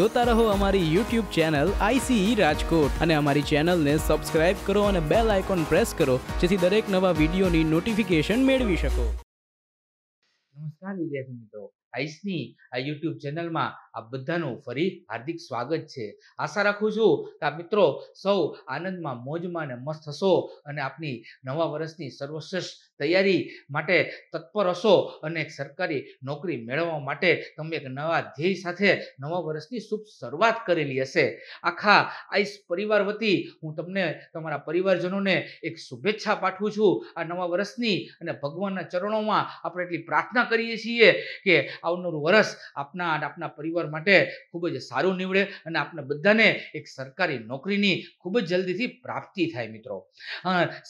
જોતા રહો અમારી YouTube ચેનલ ICE રાજકોટ અને અમારી ચેનલને સબસ્ક્રાઇબ કરો અને બેલ આઇકોન પ્રેસ કરો જેથી દરેક નવા વિડીયોની નોટિફિકેશન મેળવી શકો। નમસ્કાર વિદ્યાર્થી મિત્રો, આઈસની આ YouTube ચેનલમાં આ બધાનું ફરી હાર્દિક સ્વાગત છે। આશા રાખું છું કે આ મિત્રો સૌ આનંદમાં મોજમાં અને મસ્ત હશો અને આપની નવા વર્ષની સર્વશ્રેષ્ઠ તૈયારી માટે તત્પર હશો અને એક સરકારી નોકરી મેળવવા માટે તમે એક નવા ધ્યેય સાથે નવા વર્ષની શુભ શરૂઆત કરેલી હશે। આખા આઈસ પરિવાર વતી હું તમને તમારા પરિવારજનોને એક શુભેચ્છા પાઠવું છું આ નવા વર્ષની અને ભગવાનના ચરણોમાં આપણે એટલી પ્રાર્થના કરીએ છીએ કે આવનારું વર્ષ આપના પરિવાર માટે ખૂબ જ સારું નીવડે અને આપને બધાને એક સરકારી નોકરીની ખૂબ જ જલ્દીથી પ્રાપ્તિ થાય। મિત્રો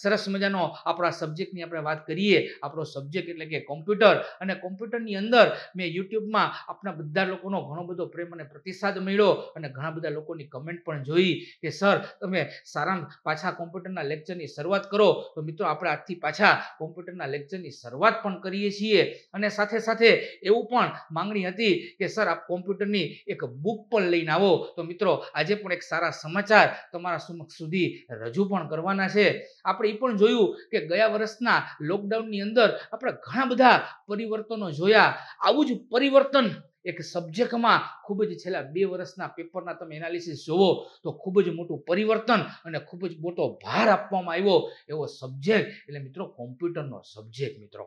સરસ મજાનો આપણા સબ્જેક્ટની આપણે વાત કરીએ। આપણો સબ્જેક્ટ એટલે કે કોમ્પ્યુટર, અને કોમ્પ્યુટરની અંદર મેં યુટ્યુબમાં આપણા બધા લોકોનો ઘણો બધો પ્રેમ અને પ્રતિસાદ મળ્યો અને ઘણા બધા લોકોની કમેન્ટ પણ જોઈ કે સર તમે સારામાં પાછા કોમ્પ્યુટરના લેક્ચરની શરૂઆત કરો। તો મિત્રો આપણે આજથી પાછા કોમ્પ્યુટરના લેક્ચરની શરૂઆત પણ કરીએ છીએ અને સાથે સાથે એવું પણ માંગણી હતી કે સર આપ કોમ્પ્યુટરની એક બુક પણ લઈને આવો। તો મિત્રો આજે પણ એક સારા સમાચાર તમારા સુધી રજૂ પણ કરવાના છે। આપણે એ પણ જોયું કે ગયા વર્ષના લોકડાઉનની અંદર આપણે ઘણા બધા પરિવર્તનો જોયા। આવું જ પરિવર્તન એક સબ્જેક્ટમાં ખૂબ જ છેલ્લા 2 વર્ષના પેપરના તમે એનાલિસિસ જોવો તો ખૂબ જ મોટું પરિવર્તન અને ખૂબ જ મોટો ભાર આપવામાં આવ્યો એવો સબ્જેક્ટ એટલે મિત્રો કોમ્પ્યુટરનો સબ્જેક્ટ। મિત્રો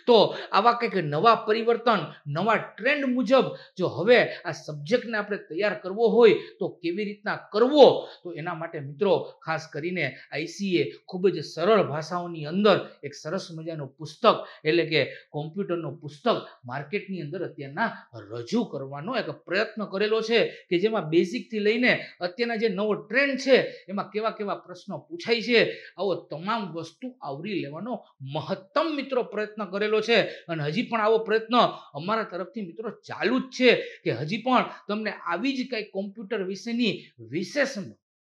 તો આવા કંઈક નવા પરિવર્તન, નવા ટ્રેન્ડ મુજબ જો હવે આ સબ્જેક્ટને આપણે તૈયાર કરવો હોય તો કેવી રીતના કરવો, તો એના માટે મિત્રો ખાસ કરીને આઈસીએ ખૂબ જ સરળ ભાષાઓની અંદર એક સરસ મજાનું પુસ્તક એટલે કે કોમ્પ્યુટરનું પુસ્તક માર્કેટની અંદર અત્યારના રજૂ કરવાનો એક પ્રયત્ન કરેલો છે કે જેમાં બેઝિકથી લઈને અત્યારના જે નવો ટ્રેન્ડ છે એમાં કેવા કેવા પ્રશ્નો પૂછાય છે આવો તમામ વસ્તુ આવરી લેવાનો મહત્તમ મિત્રો પ્રયત્ન કરેલો છે। અને હજી પણ આવો પ્રયત્ન અમારા તરફથી મિત્રો ચાલુ જ છે કે હજી પણ તમને આવી જ કંઈ કોમ્પ્યુટર વિશેની વિશેષ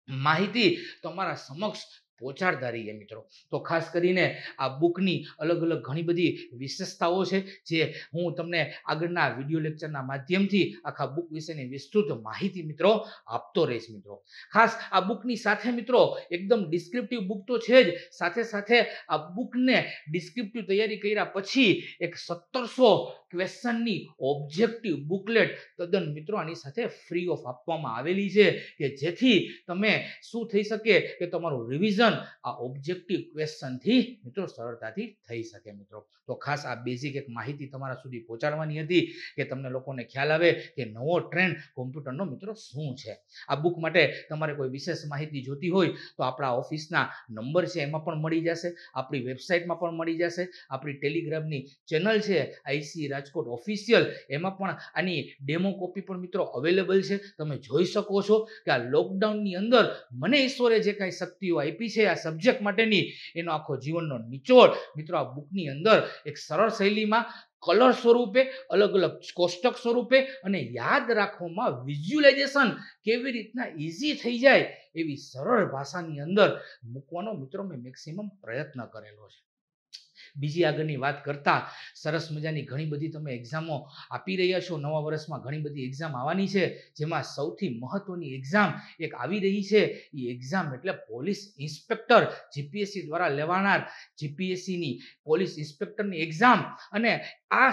માહિતી તમારા સમક્ષ પહોંચાડતા રહીએ। મિત્રો તો ખાસ કરીને આ બુકની અલગ અલગ ઘણી બધી વિશેષતાઓ છે જે હું તમને આગળના વિડીયો લેક્ચરના માધ્યમથી આખા બુક વિશેની વિસ્તૃત માહિતી મિત્રો આપતો રહીશ। મિત્રો ખાસ આ બુકની સાથે મિત્રો એકદમ ડિસ્ક્રિપ્ટિવ બુક તો છે જ, સાથે સાથે આ બુકને ડિસ્ક્રિપ્ટિવ તૈયારી કર્યા પછી એક 1700 ક્વેશ્ચનની ઓબ્જેક્ટિવ બુકલેટ તદ્દન મિત્રો આની સાથે ફ્રી ઓફ આપવામાં આવેલી છે કે જેથી તમે શું થઈ શકે કે તમારું રિવિઝન આ ઓબ્જેક્ટિવ ક્વેશ્ચનથી મિત્રો સરળતાથી થઈ શકે। મિત્રો તો ખાસ આ બેઝિક એક માહિતી તમારા સુધી પહોંચાડવાની હતી કે તમને લોકોને ખ્યાલ આવે કે નવો ટ્રેન્ડ કોમ્પ્યુટરનો મિત્રો શું છે। આ બુક માટે તમારે કોઈ વિશેષ માહિતી જોતી હોય તો આપણા ઓફિસના નંબર છે એમાં પણ મળી જશે, આપણી વેબસાઇટમાં પણ મળી જશે, આપણી ટેલિગ્રામની ચેનલ છે આઈસી રાજકોટ ઓફિશિયલ એમાં પણ આની ડેમો કોપી પણ મિત્રો અવેલેબલ છે। તમે જોઈ શકો છો કે આ લોકડાઉનની અંદર મને ઈશ્વરે જે કાંઈ શક્તિઓ આપી છે આ સબ્જેક્ટ માટેની એનો આખો જીવનનો નિચોડ મિત્રો આ બુકની અંદર એક સરળ શૈલીમાં કલર સ્વરૂપે, અલગ અલગ કોષ્ટક સ્વરૂપે અને યાદ રાખવામાં વિઝ્યુલાઇઝેશન કેવી રીતના ઈઝી થઈ જાય એવી સરળ ભાષાની અંદર મૂકવાનો મિત્રો મેં મેક્સિમમ પ્રયત્ન કરેલો છે। બીજી આગળની વાત કરતા સરસ મજાની ઘણી બધી તમે એક્ઝામો આપી રહ્યા છો। નવા વર્ષમાં ઘણી બધી એક્ઝામ આવવાની છે જેમાં સૌથી મહત્વની એક્ઝામ એક આવી રહી છે એ એક્ઝામ એટલે પોલીસ ઇન્સ્પેક્ટર જીપીએસસી દ્વારા લેવાનાર જીપીએસસીની પોલીસ ઇન્સ્પેક્ટરની એક્ઝામ। અને આ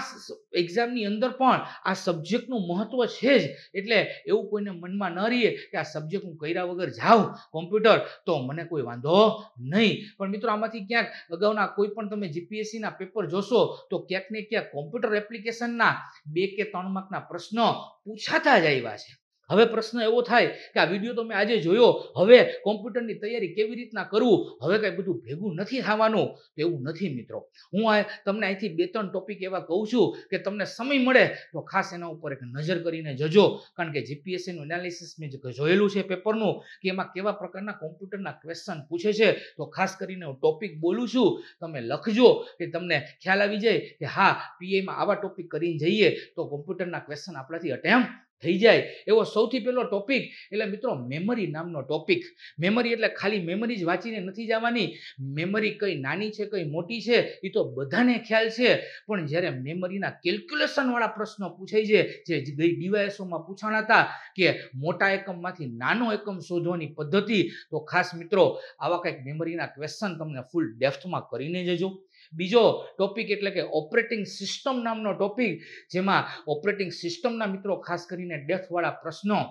એક્ઝામની અંદર પણ આ સબ્જેક્ટનું મહત્વ છે જ એટલે એવું કોઈને મનમાં ન રહીએ કે આ સબ્જેક્ટ હું કર્યા વગર જાઉં કોમ્પ્યુટર તો મને કોઈ વાંધો નહીં, પણ મિત્રો આમાંથી ક્યાંક અગાઉના કોઈ પણ તમે જીપીએસસીના પેપર જોશો તો ક્યાંક ને ક્યાંક કોમ્પ્યુટર એપ્લિકેશનના 2 કે 3 માર્કના પ્રશ્નો પૂછાતા જ આવ્યા છે। હવે પ્રશ્ન એવો થાય કે આ વિડીયો તો મેં આજે જોયો, હવે કોમ્પ્યુટરની તૈયારી કેવી રીતના કરવું, હવે કાંઈ બધું ભેગું નથી થવાનું, તો એવું નથી મિત્રો। હું તમને અહીંથી 2-3 ટોપિક એવા કહું છું કે તમને સમય મળે તો ખાસ એના ઉપર એક નજર કરીને જજો, કારણ કે જીપીએસસીનું એનાલિસિસ મેં જોયેલું છે પેપરનું કે એમાં કેવા પ્રકારના કોમ્પ્યુટરના ક્વેશ્ચન પૂછે છે। તો ખાસ કરીને હું ટોપિક બોલું છું, તમે લખજો કે તમને ખ્યાલ આવી જાય કે હા પીએમાં આવા ટોપિક કરીને જઈએ તો કોમ્પ્યુટરના ક્વેશ્ચન આપણાથી અટેમ્પ્ટ થઈ જાય એવો સૌથી પહેલો ટોપિક એટલે મિત્રો મેમરી નામનો ટોપિક. મેમરી એટલે ખાલી મેમરી જ વાંચીને નથી જવાની. મેમરી કઈ નાની છે કઈ મોટી છે એ તો બધાને ખ્યાલ છે, પણ જ્યારે મેમરીના કેલ્ક્યુલેશન વાળા પ્રશ્નો પૂછાય છે, જે ગઈ ડીવાયએસઓમાં પૂછાણા હતા કે મોટા એકમમાંથી નાનો એકમ શોધવાની પદ્ધતિ, તો ખાસ મિત્રો આવા કંઈક મેમરીના ક્વેશ્ચન તમને ફૂલ ડેપ્થમાં કરીને જજો. બીજો ટોપિક એટલે કે ઓપરેટિંગ સિસ્ટમ નામનો ટોપિક, જેમાં ઓપરેટિંગ સિસ્ટમના મિત્રો ખાસ કરીને ડેપ્થ વાળા પ્રશ્નો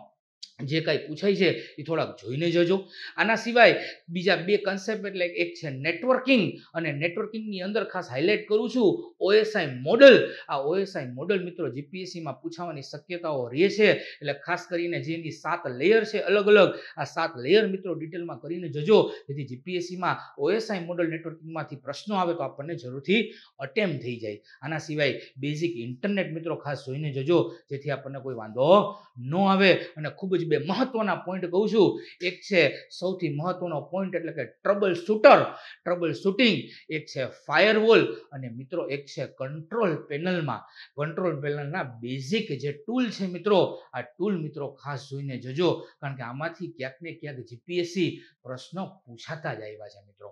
જે કાંઈ પૂછાય છે એ થોડાક જોઈને જજો. આના સિવાય બીજા બે કન્સેપ્ટ એટલે એક છે નેટવર્કિંગ, અને નેટવર્કિંગની અંદર ખાસ હાઇલાઇટ કરું છું OSI મોડલ. આ OSI મોડલ મિત્રો જીપીએસસીમાં પૂછાવાની શક્યતાઓ રહે છે, એટલે ખાસ કરીને જેની 7 લેયર છે અલગ અલગ, આ 7 લેયર મિત્રો ડિટેલમાં કરીને જજો, જેથી જીપીએસસીમાં OSI મોડલ નેટવર્કિંગમાંથી પ્રશ્નો આવે તો આપણને જરૂરથી અટેમ્પ થઈ જાય. આના સિવાય બેઝિક ઇન્ટરનેટ મિત્રો ખાસ જોઈને જજો, જેથી આપણને કોઈ વાંધો ન આવે. અને ખૂબ જ બે મહત્વના પોઈન્ટ કહું છું. એક છે સૌથી મહત્વનો પોઈન્ટ એટલે કે ટ્રબલ શૂટિંગ, એક છે ફાયરવોલ, અને મિત્રો એક છે કંટ્રોલ પેનલમાં કંટ્રોલ પેનલના બેઝિક જે ટૂલ છે મિત્રો, આ ટૂલ મિત્રો ખાસ જોઈને જજો, કારણ કે આમાંથી ક્યાંક ને ક્યાંક જીપીએસસી પ્રશ્નો પૂછાતા જ આવ્યા છે મિત્રો.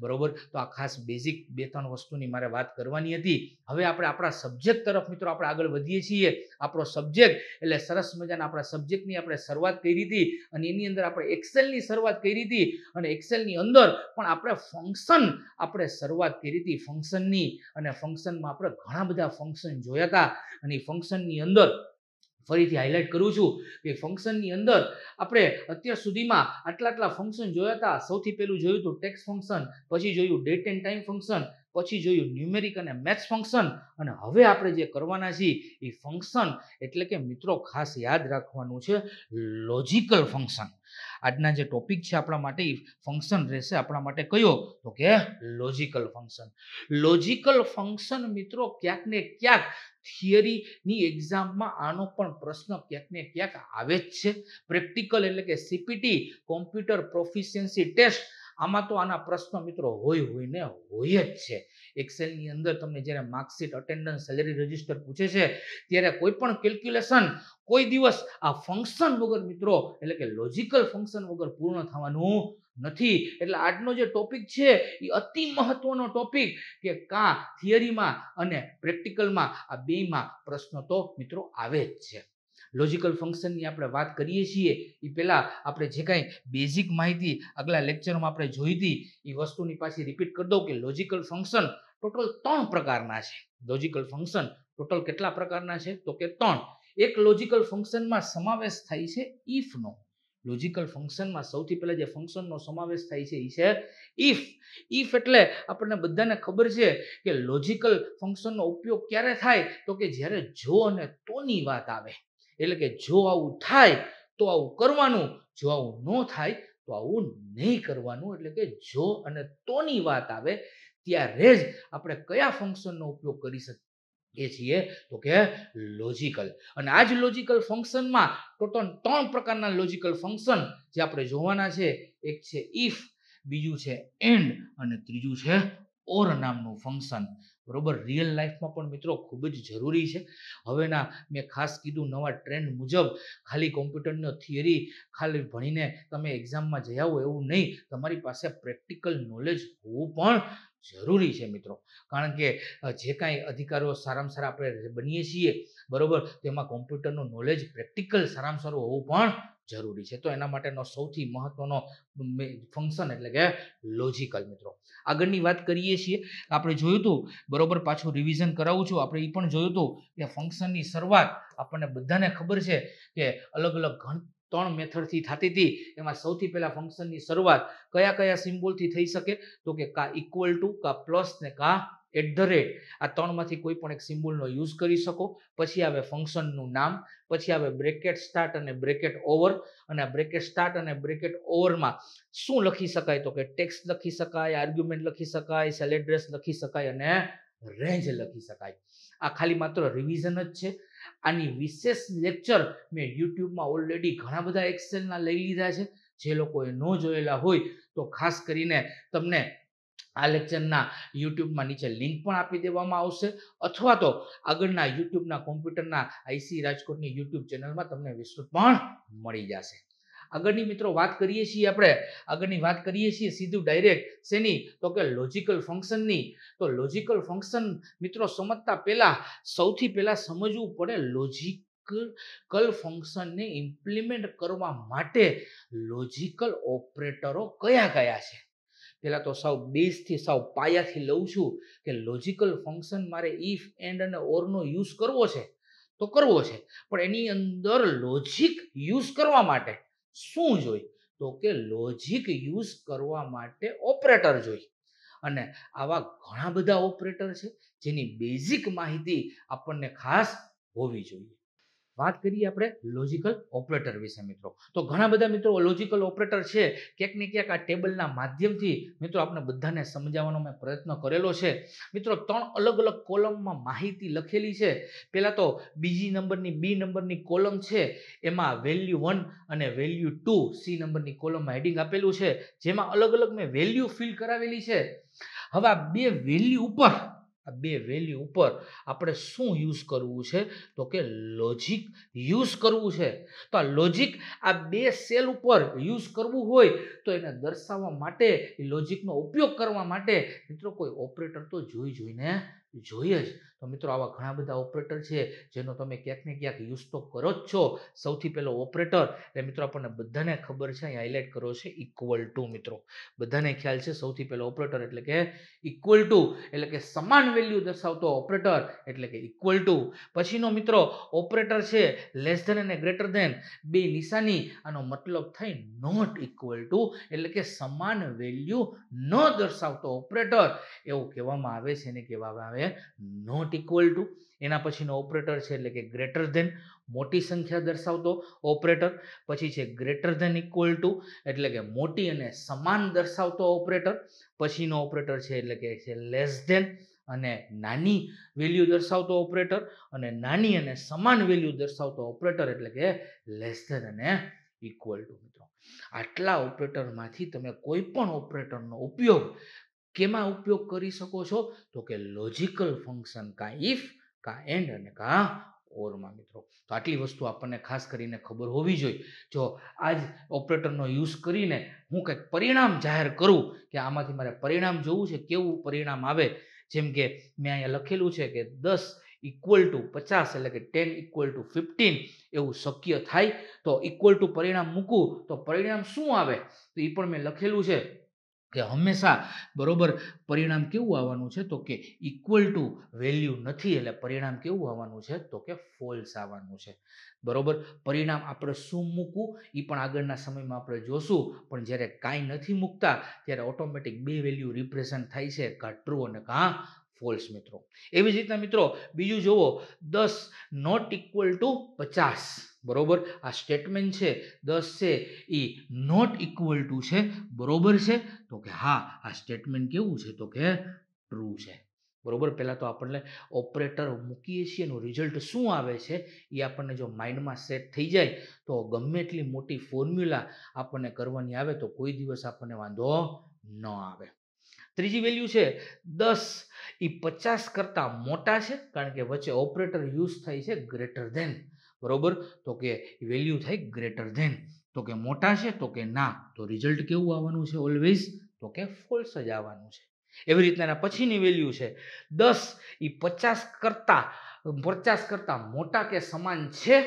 બરોબર, તો આ ખાસ બેઝિક 2-3 વસ્તુની મારે વાત કરવાની હતી. હવે આપણે આપણા સબ્જેક્ટ તરફ મિત્રો આપણે આગળ વધીએ છીએ. આપણો સબ્જેક્ટ એટલે સરસ મજાના આપણા સબ્જેક્ટની આપણે શરૂઆત કરી હતી, અને એની અંદર આપણે એક્સેલની શરૂઆત કરી હતી, અને એક્સેલની અંદર પણ આપણે ફંક્શન આપણે શરૂઆત કરી હતી ફંક્શનની, અને ફંક્શનમાં આપણે ઘણા બધા ફંક્શન જોયા હતા. અને ફંક્શનની અંદર ફરીથી હાઇલાઇટ કરું છું કે ફંક્શનની અંદર આપણે અત્યાર સુધીમાં આટલા ફંક્શન જોયા હતા. સૌથી પહેલું જોયું હતું ટેક્સ્ટ ફંક્શન, પછી જોયું ડેટ એન્ડ ટાઈમ ફંક્શન, પછી જોયું ન્યુમેરિક અને મેથ્સ ફંક્શન, અને હવે આપણે જે કરવાના છીએ એ ફંક્શન એટલે કે મિત્રો ખાસ યાદ રાખવાનું છે લોજિકલ ફંક્શન. આજના જે ટોપિક છે આપણા માટે ફંક્શન રહેશે આપણા માટે કયો, તો કે લોજિકલ ફંક્શન. લોજિકલ ફંક્શન મિત્રો ક્યાંક ને ક્યાંક થિયરીની એક્ઝામમાં આનો પણ પ્રશ્ન ક્યાંક ને ક્યાંક આવે જ છે. પ્રેક્ટિકલ એટલે કે CPT કોમ્પ્યુટર પ્રોફિશિયન્સી ટેસ્ટ, આમાં તો આના પ્રશ્નો મિત્રો હોય જ છે. એક્સેલની અંદર તમને જ્યારે માર્કશીટ, અટેન્ડન્સ, સેલેરી રજિસ્ટર પૂછે છે ત્યારે કોઈ પણ કેલ્ક્યુલેશન કોઈ દિવસ આ ફંક્શન વગર મિત્રો એટલે કે લોજિકલ ફંક્શન વગર પૂર્ણ થવાનું નથી. એટલે આજનો જે ટોપિક છે એ અતિ મહત્વનો ટોપિક, કે કાં થિયરીમાં અને પ્રેક્ટિકલમાં આ બેમાં પ્રશ્નો તો મિત્રો આવે જ છે. લોજિકલ ફંક્શનની આપણે વાત કરીએ છીએ એ પહેલાં આપણે જે કાંઈ બેઝિક માહિતી આગલા લેક્ચરમાં આપણે જોઈ હતી એ વસ્તુની પાછી રિપીટ કરી દઉં કે લોજિકલ ફંક્શન ટોટલ 3 પ્રકારના છે. લોજિકલ ફંક્શન ટોટલ કેટલા પ્રકારના છે, તો કે 3. એક લોજિકલ ફંક્શનમાં સમાવેશ થાય છે ઇફનો. લોજિકલ ફંક્શનમાં સૌથી પહેલા જે ફંક્શનનો સમાવેશ થાય છે એ છે ઇફ એટલે આપણને બધાને ખબર છે કે લોજિકલ ફંક્શનનો ઉપયોગ ક્યારે થાય, તો કે જ્યારે જો અને તોની વાત આવે. એટલે કે જો આવું થાય તો આવું કરવાનું, જો આવું ન થાય તો આવું નહીં કરવાનું. એટલે કે જો અને તોની વાત આવે ત્યારે જ આપણે કયા ફંક્શનનો ઉપયોગ કરી શકીએ છીએ, તો કે લોજિકલ. અને આ જ લોજિકલ ફંક્શનમાં ટોટલ 3 પ્રકારના લોજિકલ ફંક્શન જે આપણે જોવાના છે. એક છે ઇફ, બીજું છે એન્ડ, અને ત્રીજું છે ઓર નામનું ફંક્શન. બરોબર, રિયલ લાઈફમાં પણ મિત્રો ખૂબ જ જરૂરી છે. હવેના મેં ખાસ કીધું નવા ટ્રેન્ડ મુજબ ખાલી કોમ્પ્યુટરનો થિયરી ખાલી ભણીને તમે એક્ઝામમાં જઈ આવો એવું નહીં, તમારી પાસે પ્રેક્ટિકલ નોલેજ હોવું પણ જરૂરી છે મિત્રો. કારણ કે જે કાંઈ અધિકારીઓ સારામાં સારા આપણે બનીએ છીએ બરોબર, તેમાં કોમ્પ્યુટરનું નોલેજ પ્રેક્ટિકલ સારામાં સારું હોવું પણ જરૂરી છે. તો એના માટેનો સૌથી મહત્વનો ફંક્શન એટલે કે લોજિકલ. મિત્રો આગળની વાત કરીએ છીએ, આપણે જોયું હતું બરોબર, પાછું રિવિઝન કરાવું છું. આપણે એ પણ જોયું હતું કે ફંક્શનની શરૂઆત આપણને બધાને ખબર છે કે અલગ અલગ 3 મેથડથી થતી હતી. એમાં સૌથી પહેલા ફંક્શનની શરૂઆત કયા સિમ્બોલથી થઈ શકે, તો કે કા ઇક્વલ ટુ, કા પ્લસ ને કા @ આ 3માંથી કોઈ પણ એક સિમ્બોલનો યુઝ કરી શકો. પછી આવે ફંક્શનનું નામ, પછી આવે બ્રેકેટ સ્ટાર્ટ અને બ્રેકેટ ઓવર. અને બ્રેકેટ સ્ટાર્ટ અને બ્રેકેટ ઓવરમાં શું લખી શકાય, તો કે ટેક્સ્ટ લખી શકાય, આર્ગ્યુમેન્ટ લખી શકાય, સેલ એડ્રેસ લખી શકાય અને રેન્જ લખી શકાય. આ ખાલી માત્ર રિવિઝન જ છે. આની વિશેષ લેક્ચર મેં યુટ્યુબમાં ઓલરેડી ઘણા બધા એક્સેલના લઈ લીધા છે. જે લોકોએ ન જોયેલા હોય તો ખાસ કરીને તમને આ લેક્ચરના યુટ્યુબમાં નીચે લિંક પણ આપી દેવામાં આવશે, અથવા તો આગળના યુટ્યુબના કોમ્પ્યુટરના આઈસી રાજકોટની યુટ્યુબ ચેનલમાં તમને વિસ્તૃત પણ મળી જશે. આગળની મિત્રો વાત કરીએ છીએ સીધું ડાયરેક્ટ શેની, તો કે લોજિકલ ફંક્શનની. તો લોજિકલ ફંક્શન મિત્રો સમજતા પહેલા સૌથી પહેલા સમજવું પડે લોજિકલ ફંક્શનને ઇમ્પ્લિમેન્ટ કરવા માટે લોજિકલ ઓપરેટરો કયા કયા છે. પહેલા તો સાવ બેઝથી સાવ પાયાથી લઉં છું કે લોજિકલ ફંક્શન મારે ઇફ એન્ડ અને ઓરનો યુઝ કરવો છે તો કરવો છે, પણ એની અંદર લોજિક યુઝ કરવા માટે શું જોઈ, તો કે લોજિક યુઝ કરવા માટે ઓપરેટર જોઈ. અને આવા ઘણા બધા ઓપરેટર છે જેની બેઝિક માહિતી આપણને ખાસ હોવી જોઈએ. વાત કરીએ આપણે લોજિકલ ઓપરેટર વિશે મિત્રો, તો ઘણા બધા મિત્રો લોજિકલ ઓપરેટર છે. ક્યાંક ને ક્યાંક આ ટેબલના માધ્યમથી મિત્રો આપણે બધાને સમજાવવાનો મેં પ્રયત્ન કરેલો છે. મિત્રો 3 અલગ અલગ કોલમમાં માહિતી લખેલી છે. પહેલા તો બી નંબરની કોલમ છે, એમાં વેલ્યુ 1 અને વેલ્યુ 2 સી નંબરની કોલમમાં હેડિંગ આપેલું છે, જેમાં અલગ અલગ મેં વેલ્યુ ફિલ કરાવેલી છે. હવે આ બે વેલ્યુ ઉપર આપણે શું યુઝ કરવું છે, તો કે લોજિક યુઝ કરવું છે. તો આ લોજિક આ બે સેલ ઉપર યુઝ કરવું હોય તો એને દર્શાવવા માટે લોજિકનો ઉપયોગ કરવા માટે મિત્રો કોઈ ઓપરેટર તો જોઈને જોઈએ જ. તો મિત્રો આવા ઘણા બધા ઓપરેટર છે જેનો તમે ક્યાંક ને ક્યાંક યુઝ તો કરો જ છો. સૌથી પહેલો ઓપરેટર એટલે મિત્રો આપણને બધાને ખબર છે, અહીં હાઇલાઇટ કરો છે ઇક્વલ ટુ. મિત્રો બધાને ખ્યાલ છે સૌથી પહેલો ઓપરેટર એટલે કે ઇક્વલ ટુ, એટલે કે સમાન વેલ્યુ દર્શાવતો ઓપરેટર એટલે કે ઇક્વલ ટુ. પછીનો મિત્રો ઓપરેટર છે લેસ ધેન અને ગ્રેટર ધેન, બે નિશાની, આનો મતલબ થાય નોટ ઇક્વલ ટુ, એટલે કે સમાન વેલ્યુ ન દર્શાવતો ઓપરેટર, એવું કહેવામાં આવે છે, એને કહેવામાં આવે નોટ ઇક્વલ ટુ. એના પછીનો ઓપરેટર છે એટલે કે ગ્રેટર ધેન, મોટી સંખ્યા દર્શાવતો ઓપરેટર. પછી છે ગ્રેટર ધેન ઇક્વલ ટુ, એટલે કે મોટી અને સમાન દર્શાવતો ઓપરેટર. પછીનો ઓપરેટર છે એટલે કે છે લેસ ધેન અને નાની વેલ્યુ દર્શાવતો ઓપરેટર, અને નાની અને સમાન વેલ્યુ દર્શાવતો ઓપરેટર એટલે કે લેસ ધેન અને ઇક્વલ ટુ. મિત્રો આટલા ઓપરેટરમાંથી તમે કોઈ પણ ઓપરેટરનો ઉપયોગ કેમાં ઉપયોગ કરી શકો છો, તો કે લોજિકલ ફંક્શન કા ઇફ કા એન્ડ અને કા ઓરમાં. મિત્રો તો આટલી વસ્તુ આપણને ખાસ કરીને ખબર હોવી જોઈએ. જો આ જ ઓપરેટરનો યુઝ કરીને હું કંઈક પરિણામ જાહેર કરું કે આમાંથી મારે પરિણામ જોવું છે, કેવું પરિણામ આવે, જેમ કે મેં અહીંયા લખેલું છે કે 10 ઇક્વલ ટુ 50, એટલે કે 10 ઇક્વલ ટુ 15 એવું શક્ય થાય તો ઇક્વલ ટુ પરિણામ મૂકું તો પરિણામ શું આવે, તો એ પણ મેં લખેલું છે કે હંમેશા બરોબર પરિણામ કેવું આવવાનું છે, તો કે ઇક્વલ ટુ વેલ્યુ નથી, એટલે પરિણામ કેવું આવવાનું છે, તો કે ફોલ્સ આવવાનું છે. બરોબર પરિણામ આપણે શું મૂકવું એ પણ આગળના સમયમાં આપણે જોશું, પણ જ્યારે કાંઈ નથી મૂકતા ત્યારે ઓટોમેટિક બે વેલ્યુ રિપ્રેઝન્ટ થાય છે, કાં ટ્રુ અને કાં ફોલ્સ. મિત્રો એવી જ રીતના મિત્રો બીજું જુઓ, 10 નોટ ઇક્વલ ટુ 50. બરોબર આ સ્ટેટમેન્ટ છે 10 છે એ નોટ ઇક્વલ ટુ છે, બરોબર છે, તો કે હા આ સ્ટેટમેન્ટ કેવું છે, તો કે ટ્રુ છે. બરોબર પહેલા તો આપણને ઓપરેટર મૂકીએ છીએ એનું રિઝલ્ટ શું આવે છે એ આપણને જો માઇન્ડમાં સેટ થઈ જાય તો ગમે એટલી મોટી ફોર્મ્યુલા આપણને કરવાની આવે તો કોઈ દિવસ આપણને વાંધો ન આવે. ત્રીજી વેલ્યુ છે 10 એ 50 કરતા મોટા છે, કારણ કે વચ્ચે ઓપરેટર યુઝ થાય છે ગ્રેટર ધેન. બરોબર તો કે વેલ્યુ થાય ગ્રેટર ધેન, તો કે મોટા છે, તો કે ના, તો રિઝલ્ટ કેવું આવવાનું છે ઓલવેઝ, તો કે ફોલ્સ જ આવવાનું છે. એવી રીતના પછીની વેલ્યુ છે 10 એ 50 કરતા મોટા કે સમાન છે,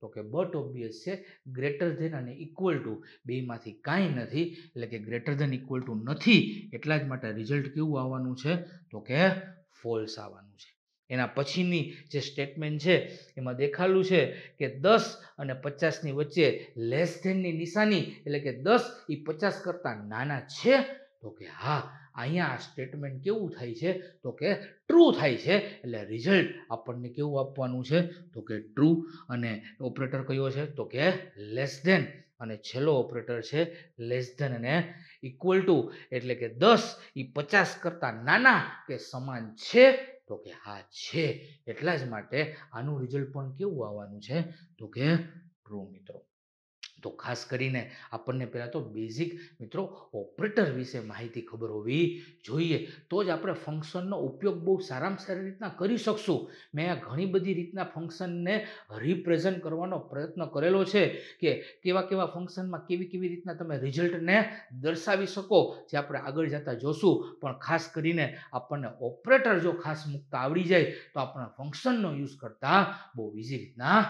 તો કે બટ ઓબ્વિયસ છે ગ્રેટર ધેન અને ઇક્વલ ટુ બેમાંથી કાંઈ નથી, એટલે કે ગ્રેટર ધેન ઇક્વલ ટુ નથી, એટલા જ માટે રિઝલ્ટ કેવું આવવાનું છે, તો કે ફોલ્સ આવવાનું છે. એના પછીની જે સ્ટેટમેન્ટ છે એમાં દેખાડેલું છે કે 10 અને 50ની વચ્ચે લેસ ધેનની નિશાની, એટલે કે 10 એ 50 કરતા નાના છે, તો કે હા અહીંયા આ સ્ટેટમેન્ટ કેવું થાય છે, તો કે ટ્રુ થાય છે, એટલે રિઝલ્ટ આપણને કેવું આપવાનું છે, તો કે ટ્રુ. અને ઓપરેટર કયો છે, તો કે લેસ ધેન, અને છેલ્લો ઓપરેટર છે લેસ ધેન અને ઇક્વલ ટુ, એટલે કે 10 એ 50 કરતા નાના કે સમાન છે, તો કે હા છે, એટલા જ માટે આનું રિઝલ્ટ પણ કેવું આવવાનું છે, તો કે ટ્રુ. મિત્રો તો ખાસ કરીને આપણને પહેલાં તો બેઝિક મિત્રો ઓપરેટર વિશે માહિતી ખબર હોવી જોઈએ, તો જ આપણે ફંક્શનનો ઉપયોગ બહુ સારામાં સારી રીતના કરી શકશું. મેં આ ઘણી બધી રીતના ફંક્શનને રિપ્રેઝન્ટ કરવાનો પ્રયત્ન કરેલો છે કે કેવા કેવા ફંક્શનમાં કેવી કેવી રીતના તમે રિઝલ્ટને દર્શાવી શકો, જે આપણે આગળ જતા જોશું. પણ ખાસ કરીને આપણને ઓપરેટર જો ખાસ મુકતા આવડી જાય તો આપણા ફંક્શનનો યુઝ કરતા બહુ ઇઝી રીતના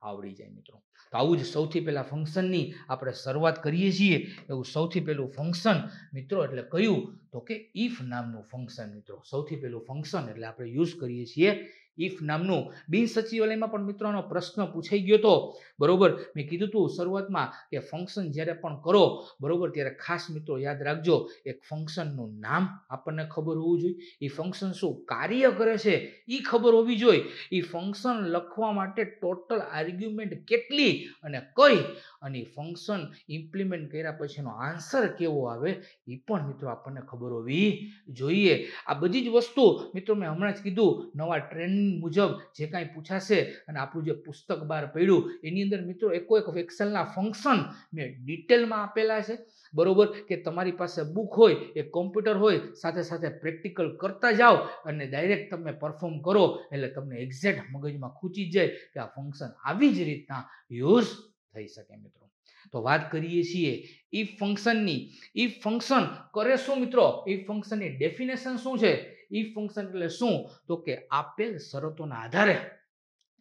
આવડી જાય મિત્રો. તો આવું જ સૌથી પહેલા ફંક્શનની આપણે શરૂઆત કરીએ છીએ. એવું સૌથી પહેલું ફંક્શન મિત્રો એટલે કયું, તો કે ઇફ નામનું ફંક્શન મિત્રો. સૌથી પહેલું ફંક્શન એટલે આપણે યુઝ કરીએ છીએ ઇફ નામનું. બિન સચિવાલયમાં પણ મિત્રોનો પ્રશ્ન પૂછાઈ ગયો હતો, બરોબર. મેં કીધું હતું શરૂઆતમાં કે ફંક્શન જ્યારે પણ કરો, બરોબર, ત્યારે ખાસ મિત્રો યાદ રાખજો, એક ફંક્શનનું નામ આપણને ખબર હોવું જોઈએ, એ ફંક્શન શું કાર્ય કરે છે એ ખબર હોવી જોઈએ, એ ફંક્શન લખવા માટે ટોટલ આર્ગ્યુમેન્ટ કેટલી અને કઈ, અને ફંક્શન ઇમ્પ્લિમેન્ટ કર્યા પછીનો આન્સર કેવો આવે એ પણ મિત્રો આપણને ખબર હોવી જોઈએ. આ બધી જ વસ્તુ મિત્રો મેં હમણાં જ કીધું, નવા ટ્રેન્ડ મુજબ જે કાંઈ પૂછાશે અને આપણું જે પુસ્તક બહાર પડ્યું એની અંદર મિત્રો એકો એક એક્સેલના ફંક્શન મેં ડિટેલમાં આપેલા છે, બરોબર. કે તમારી પાસે બુક હોય, એક કોમ્પ્યુટર હોય, સાથે સાથે પ્રેક્ટિકલ કરતા જાઓ અને ડાયરેક્ટ તમે પરફોર્મ કરો એટલે તમને એક્ઝેક્ટ મગજમાં ખૂચી જાય કે આ ફંક્શન આવી જ રીતના યુઝ થઈ શકે મિત્રો. તો વાત કરીએ છીએ ઇફ ફંક્શનની. ઇફ ફંક્શન કરે શું મિત્રો? ઇફ ફંક્શનની ડેફિનેશન શું છે? ઇફ ફંક્શન એટલે શું, તો કે આપેલ શરતોના આધારે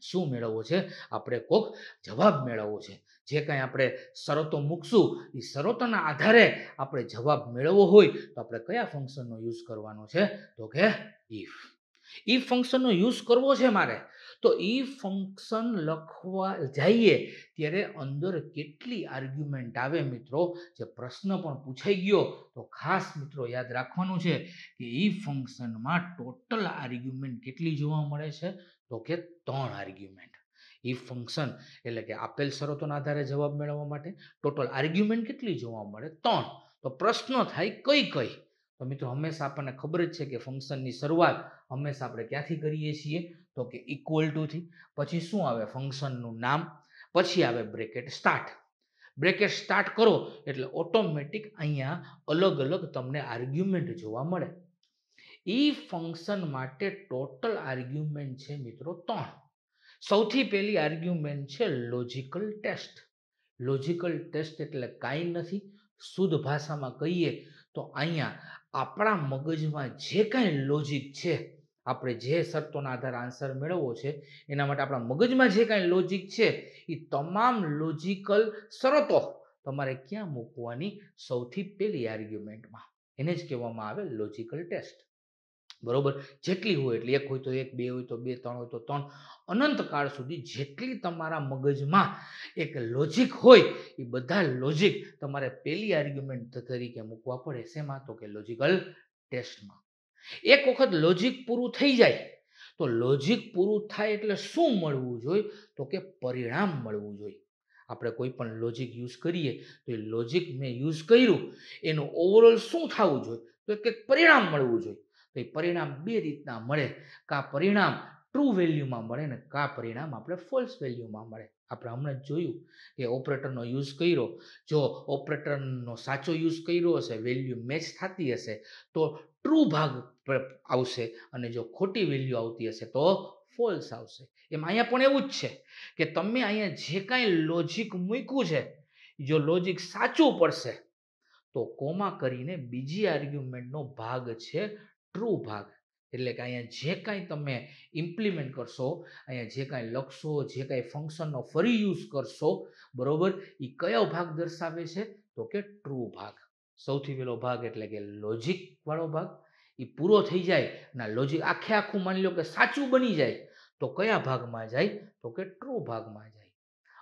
શું મેળવવો છે? આપણે કોક જવાબ મેળવવો છે. જે કાંઈ આપણે શરતો મૂકશું એ શરતોના આધારે આપણે જવાબ મેળવવો હોય તો આપણે કયા ફંક્શનનો યુઝ કરવાનો છે? તો કે ઇફ. ઇફ ફંક્શનનો યુઝ કરવો છે મારે, તો ઇફ ફંક્શન લખવા જઈએ ત્યારે અંદર કેટલી આર્ગ્યુમેન્ટ આવે મિત્રો, જે પ્રશ્ન પણ પૂછાઈ ગયો તો ખાસ મિત્રો યાદ રાખવાનું છે કે ઇફ ફંક્શનમાં ટોટલ આર્ગ્યુમેન્ટ કેટલી જોવા મળે છે? તો કે 3 આર્ગ્યુમેન્ટ. ઇફ ફંક્શન એટલે કે આપેલ શરતોના આધારે જવાબ મેળવવા માટે ટોટલ આર્ગ્યુમેન્ટ કેટલી જોવા મળે? 3. તો પ્રશ્ન થાય કઈ કઈ? તો મિત્રો હંમેશા આપણને ખબર જ છે કે ફંક્શનની શરૂઆત હંમેશા આપણે ક્યાંથી કરીએ છીએ? તો કે ઇક્વલ ટુ થી. પછી શું આવે? ફંક્શનનું નામ. પછી આવે બ્રેકેટ સ્ટાર્ટ. બ્રેકેટ સ્ટાર્ટ કરો એટલે ઓટોમેટિક અહીંયા અલગ અલગ તમને આર્ગ્યુમેન્ટ જોવા મળે. ઇફ ફંક્શન માટે ટોટલ આર્ગ્યુમેન્ટ છે મિત્રો 3. સૌથી પહેલી આર્ગ્યુમેન્ટ છે લોજિકલ ટેસ્ટ. લોજિકલ ટેસ્ટ એટલે કાંઈ નથી, શુદ્ધ ભાષામાં કહીએ તો અહીંયા આપણા મગજમાં જે કાંઈ લોજિક છે, આપણે જે શરતોના આધારે આન્સર મેળવવો છે એના માટે આપણા મગજમાં જે કાંઈ લોજિક છે એ તમામ લોજિકલ શરતો તમારે ક્યાં મૂકવાની? સૌથી પહેલી આર્ગ્યુમેન્ટમાં. એને જ કહેવામાં આવે લોજિકલ ટેસ્ટ, બરોબર. જેટલી હોય એટલી, 1 હોય તો 1, 2 હોય તો 2, 3 હોય તો 3, અનંતકાળ સુધી જેટલી તમારા મગજમાં એક લોજિક હોય એ બધા લોજિક તમારે પહેલી આર્ગ્યુમેન્ટ તરીકે મૂકવા પડે. શેમાં? તો કે લોજિકલ ટેસ્ટમાં. એક વખત લોજિક પૂરું થઈ જાય તો લોજિક પૂરું થાય એટલે શું મળવું જોઈએ? તો કે પરિણામ મળવું જોઈએ. આપણે કોઈ પણ લોજિક યુઝ કરીએ તો એ લોજિક મેં યુઝ કર્યું એનું ઓવરઓલ શું થવું જોઈએ? તો એક પરિણામ મળવું જોઈએ. તો એ પરિણામ 2 રીતના મળે. કા પરિણામ ટ્રુ વેલ્યુમાં મળે ને કા પરિણામ આપણે ફોલ્સ વેલ્યુમાં મળે. આપણે હમણાં જ જોયું કે ઓપરેટરનો યુઝ કર્યો, જો ઓપરેટરનો સાચો યુઝ કર્યો હશે, વેલ્યુ મેચ થતી હશે તો ટ્રુ ભાગ આવશે, અને જો ખોટી વેલ્યુ આવતી હશે તો ફોલ્સ આવશે. એમ અહીંયા પણ એવું જ છે કે તમે અહીંયા જે કાંઈ લોજિક મૂક્યું છે, જો લોજિક સાચું પડશે તો કોમા કરીને બીજી આર્ગ્યુમેન્ટનો ભાગ છે ટ્રુ ભાગ. એટલે કે અહીંયા જે કાંઈ તમે ઇમ્પ્લિમેન્ટ કરશો, અહીંયા જે કાંઈ લખશો, જે કાંઈ ફંક્શનનો ફરી યુઝ કરશો, બરોબર, એ કયો ભાગ દર્શાવે છે? તો કે ટ્રુ ભાગ. સૌથી પહેલો ભાગ એટલે કે લોજિક વાળો ભાગ. એ પૂરો થઈ જાય અને લોજિક આખું માની લો કે સાચું બની જાય તો કયા ભાગમાં જાય? તો કે ટ્રુ ભાગમાં જાય.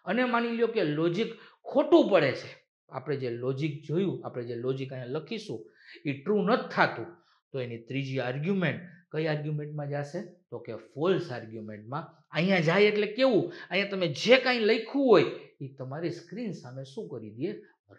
અને માની લો કે લોજિક ખોટું પડે છે, આપણે જે લોજિક જોયું, આપણે જે લોજિક અહીંયા લખીશું એ ટ્રુ નથી થતું, તો એની ત્રીજી આર્ગ્યુમેન્ટ કઈ આર્ગ્યુમેન્ટમાં જશે? તો કે ફોલ્સ આર્ગ્યુમેન્ટમાં. અહીંયા જાય એટલે કેવું? અહીંયા તમે જે કાંઈ લખ્યું હોય એ તમારી સ્ક્રીન સામે શું કરી દે?